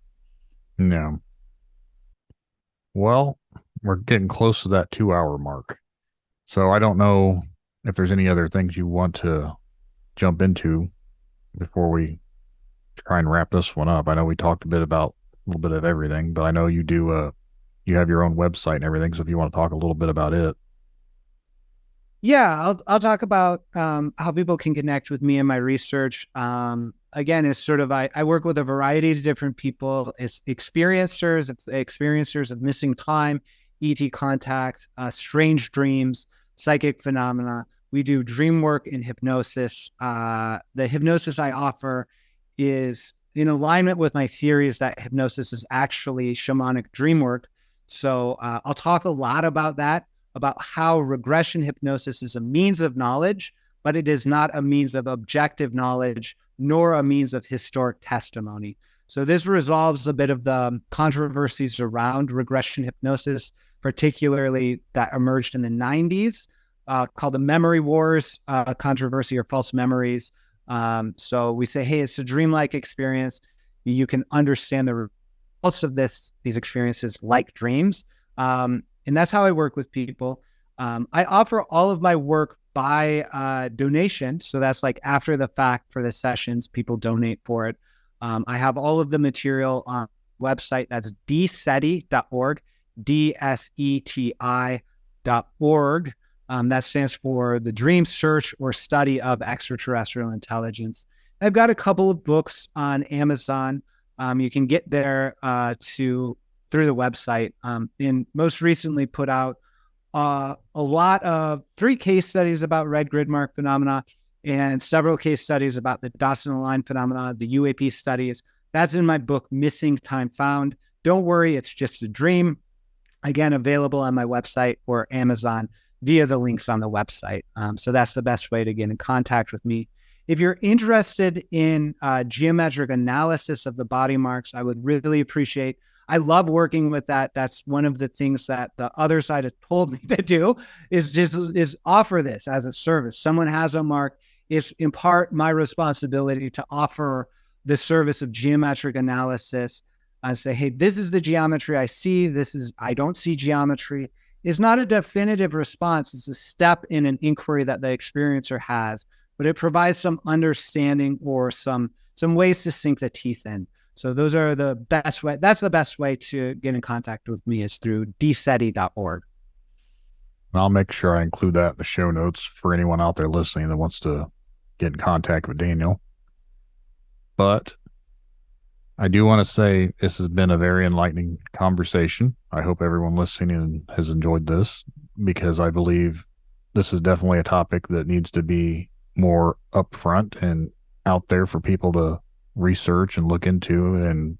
No. Well, we're getting close to that 2-hour mark. So I don't know if there's any other things you want to jump into before we try and wrap this one up. I know we talked a little bit of everything, but I know you do, you have your own website and everything. So if you want to talk a little bit about it. Yeah, I'll talk about how people can connect with me and my research. Again, it's sort of I work with a variety of different people. It's experiencers of missing time, ET contact, strange dreams, psychic phenomena. We do dream work and hypnosis. The hypnosis I offer is in alignment with my theories that hypnosis is actually shamanic dream work. So I'll talk a lot about that, about how regression hypnosis is a means of knowledge, but it is not a means of objective knowledge, nor a means of historic testimony. So this resolves a bit of the controversies around regression hypnosis, particularly that emerged in the 90s, called the memory wars, controversy or false memories. So we say, hey, it's a dreamlike experience. You can understand the results of these experiences like dreams. And that's how I work with people. I offer all of my work by donation. So that's like after the fact for the sessions, people donate for it. I have all of the material on the website. That's D-SETI.org, DSETI.org. That stands for the Dream Search or Study of Extraterrestrial Intelligence. I've got a couple of books on Amazon. You can get there through the website. And most recently put out a lot of 3 case studies about red grid mark phenomena and several case studies about the Dawson line phenomena, the UAP studies. That's in my book, Missing Time Found. Don't worry, it's just a dream. Again, available on my website or Amazon via the links on the website. So that's the best way to get in contact with me. If you're interested in geometric analysis of the body marks, I would really appreciate. I love working with that. That's one of the things that the other side has told me to do is offer this as a service. Someone has a mark. It's in part my responsibility to offer the service of geometric analysis and say, hey, this is the geometry I see. I don't see geometry. It's not a definitive response. It's a step in an inquiry that the experiencer has, but it provides some understanding or some ways to sink the teeth in. So those are the best way. That's the best way to get in contact with me is through D-SETI.org. I'll make sure I include that in the show notes for anyone out there listening that wants to get in contact with Daniel. But I do want to say this has been a very enlightening conversation. I hope everyone listening has enjoyed this, because I believe this is definitely a topic that needs to be more upfront and out there for people to research and look into. And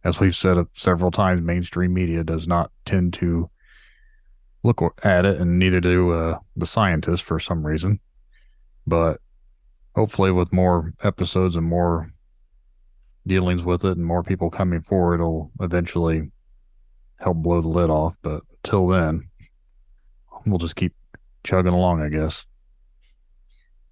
as we've said several times, mainstream media does not tend to look at it, and neither do the scientists for some reason. But hopefully with more episodes and more dealings with it and more people coming forward, it'll eventually help blow the lid off. But till then, we'll just keep chugging along, I guess.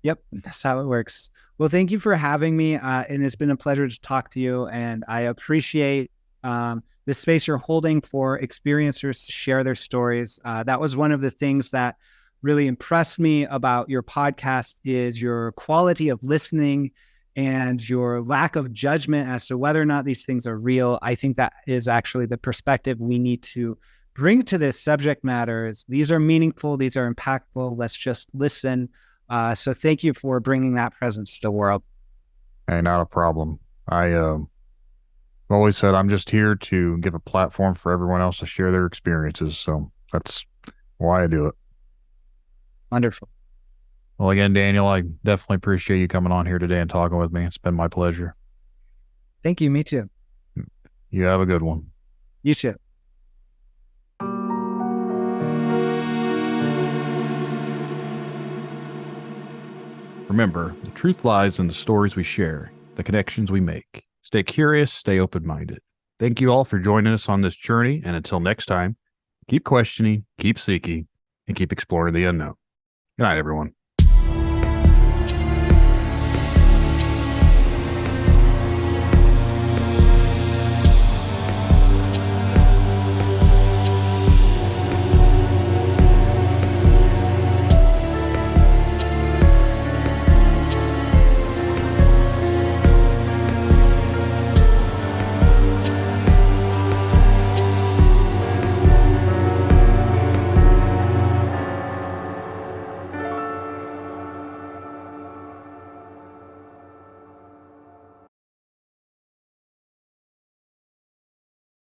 Yep, that's how it works. Well, thank you for having me. And it's been a pleasure to talk to you. And I appreciate the space you're holding for experiencers to share their stories. That was one of the things that really impressed me about your podcast is your quality of listening and your lack of judgment as to whether or not these things are real. I think that is actually the perspective we need to bring to this subject matter. Is these are meaningful, these are impactful. Let's just listen. So thank you for bringing that presence to the world. Hey, not a problem. I've always said I'm just here to give a platform for everyone else to share their experiences. So that's why I do it. Wonderful. Well, again, Daniel, I definitely appreciate you coming on here today and talking with me. It's been my pleasure. Thank you. Me too. You have a good one. You too. Remember, the truth lies in the stories we share, the connections we make. Stay curious, stay open-minded. Thank you all for joining us on this journey, and until next time, keep questioning, keep seeking, and keep exploring the unknown. Good night, everyone.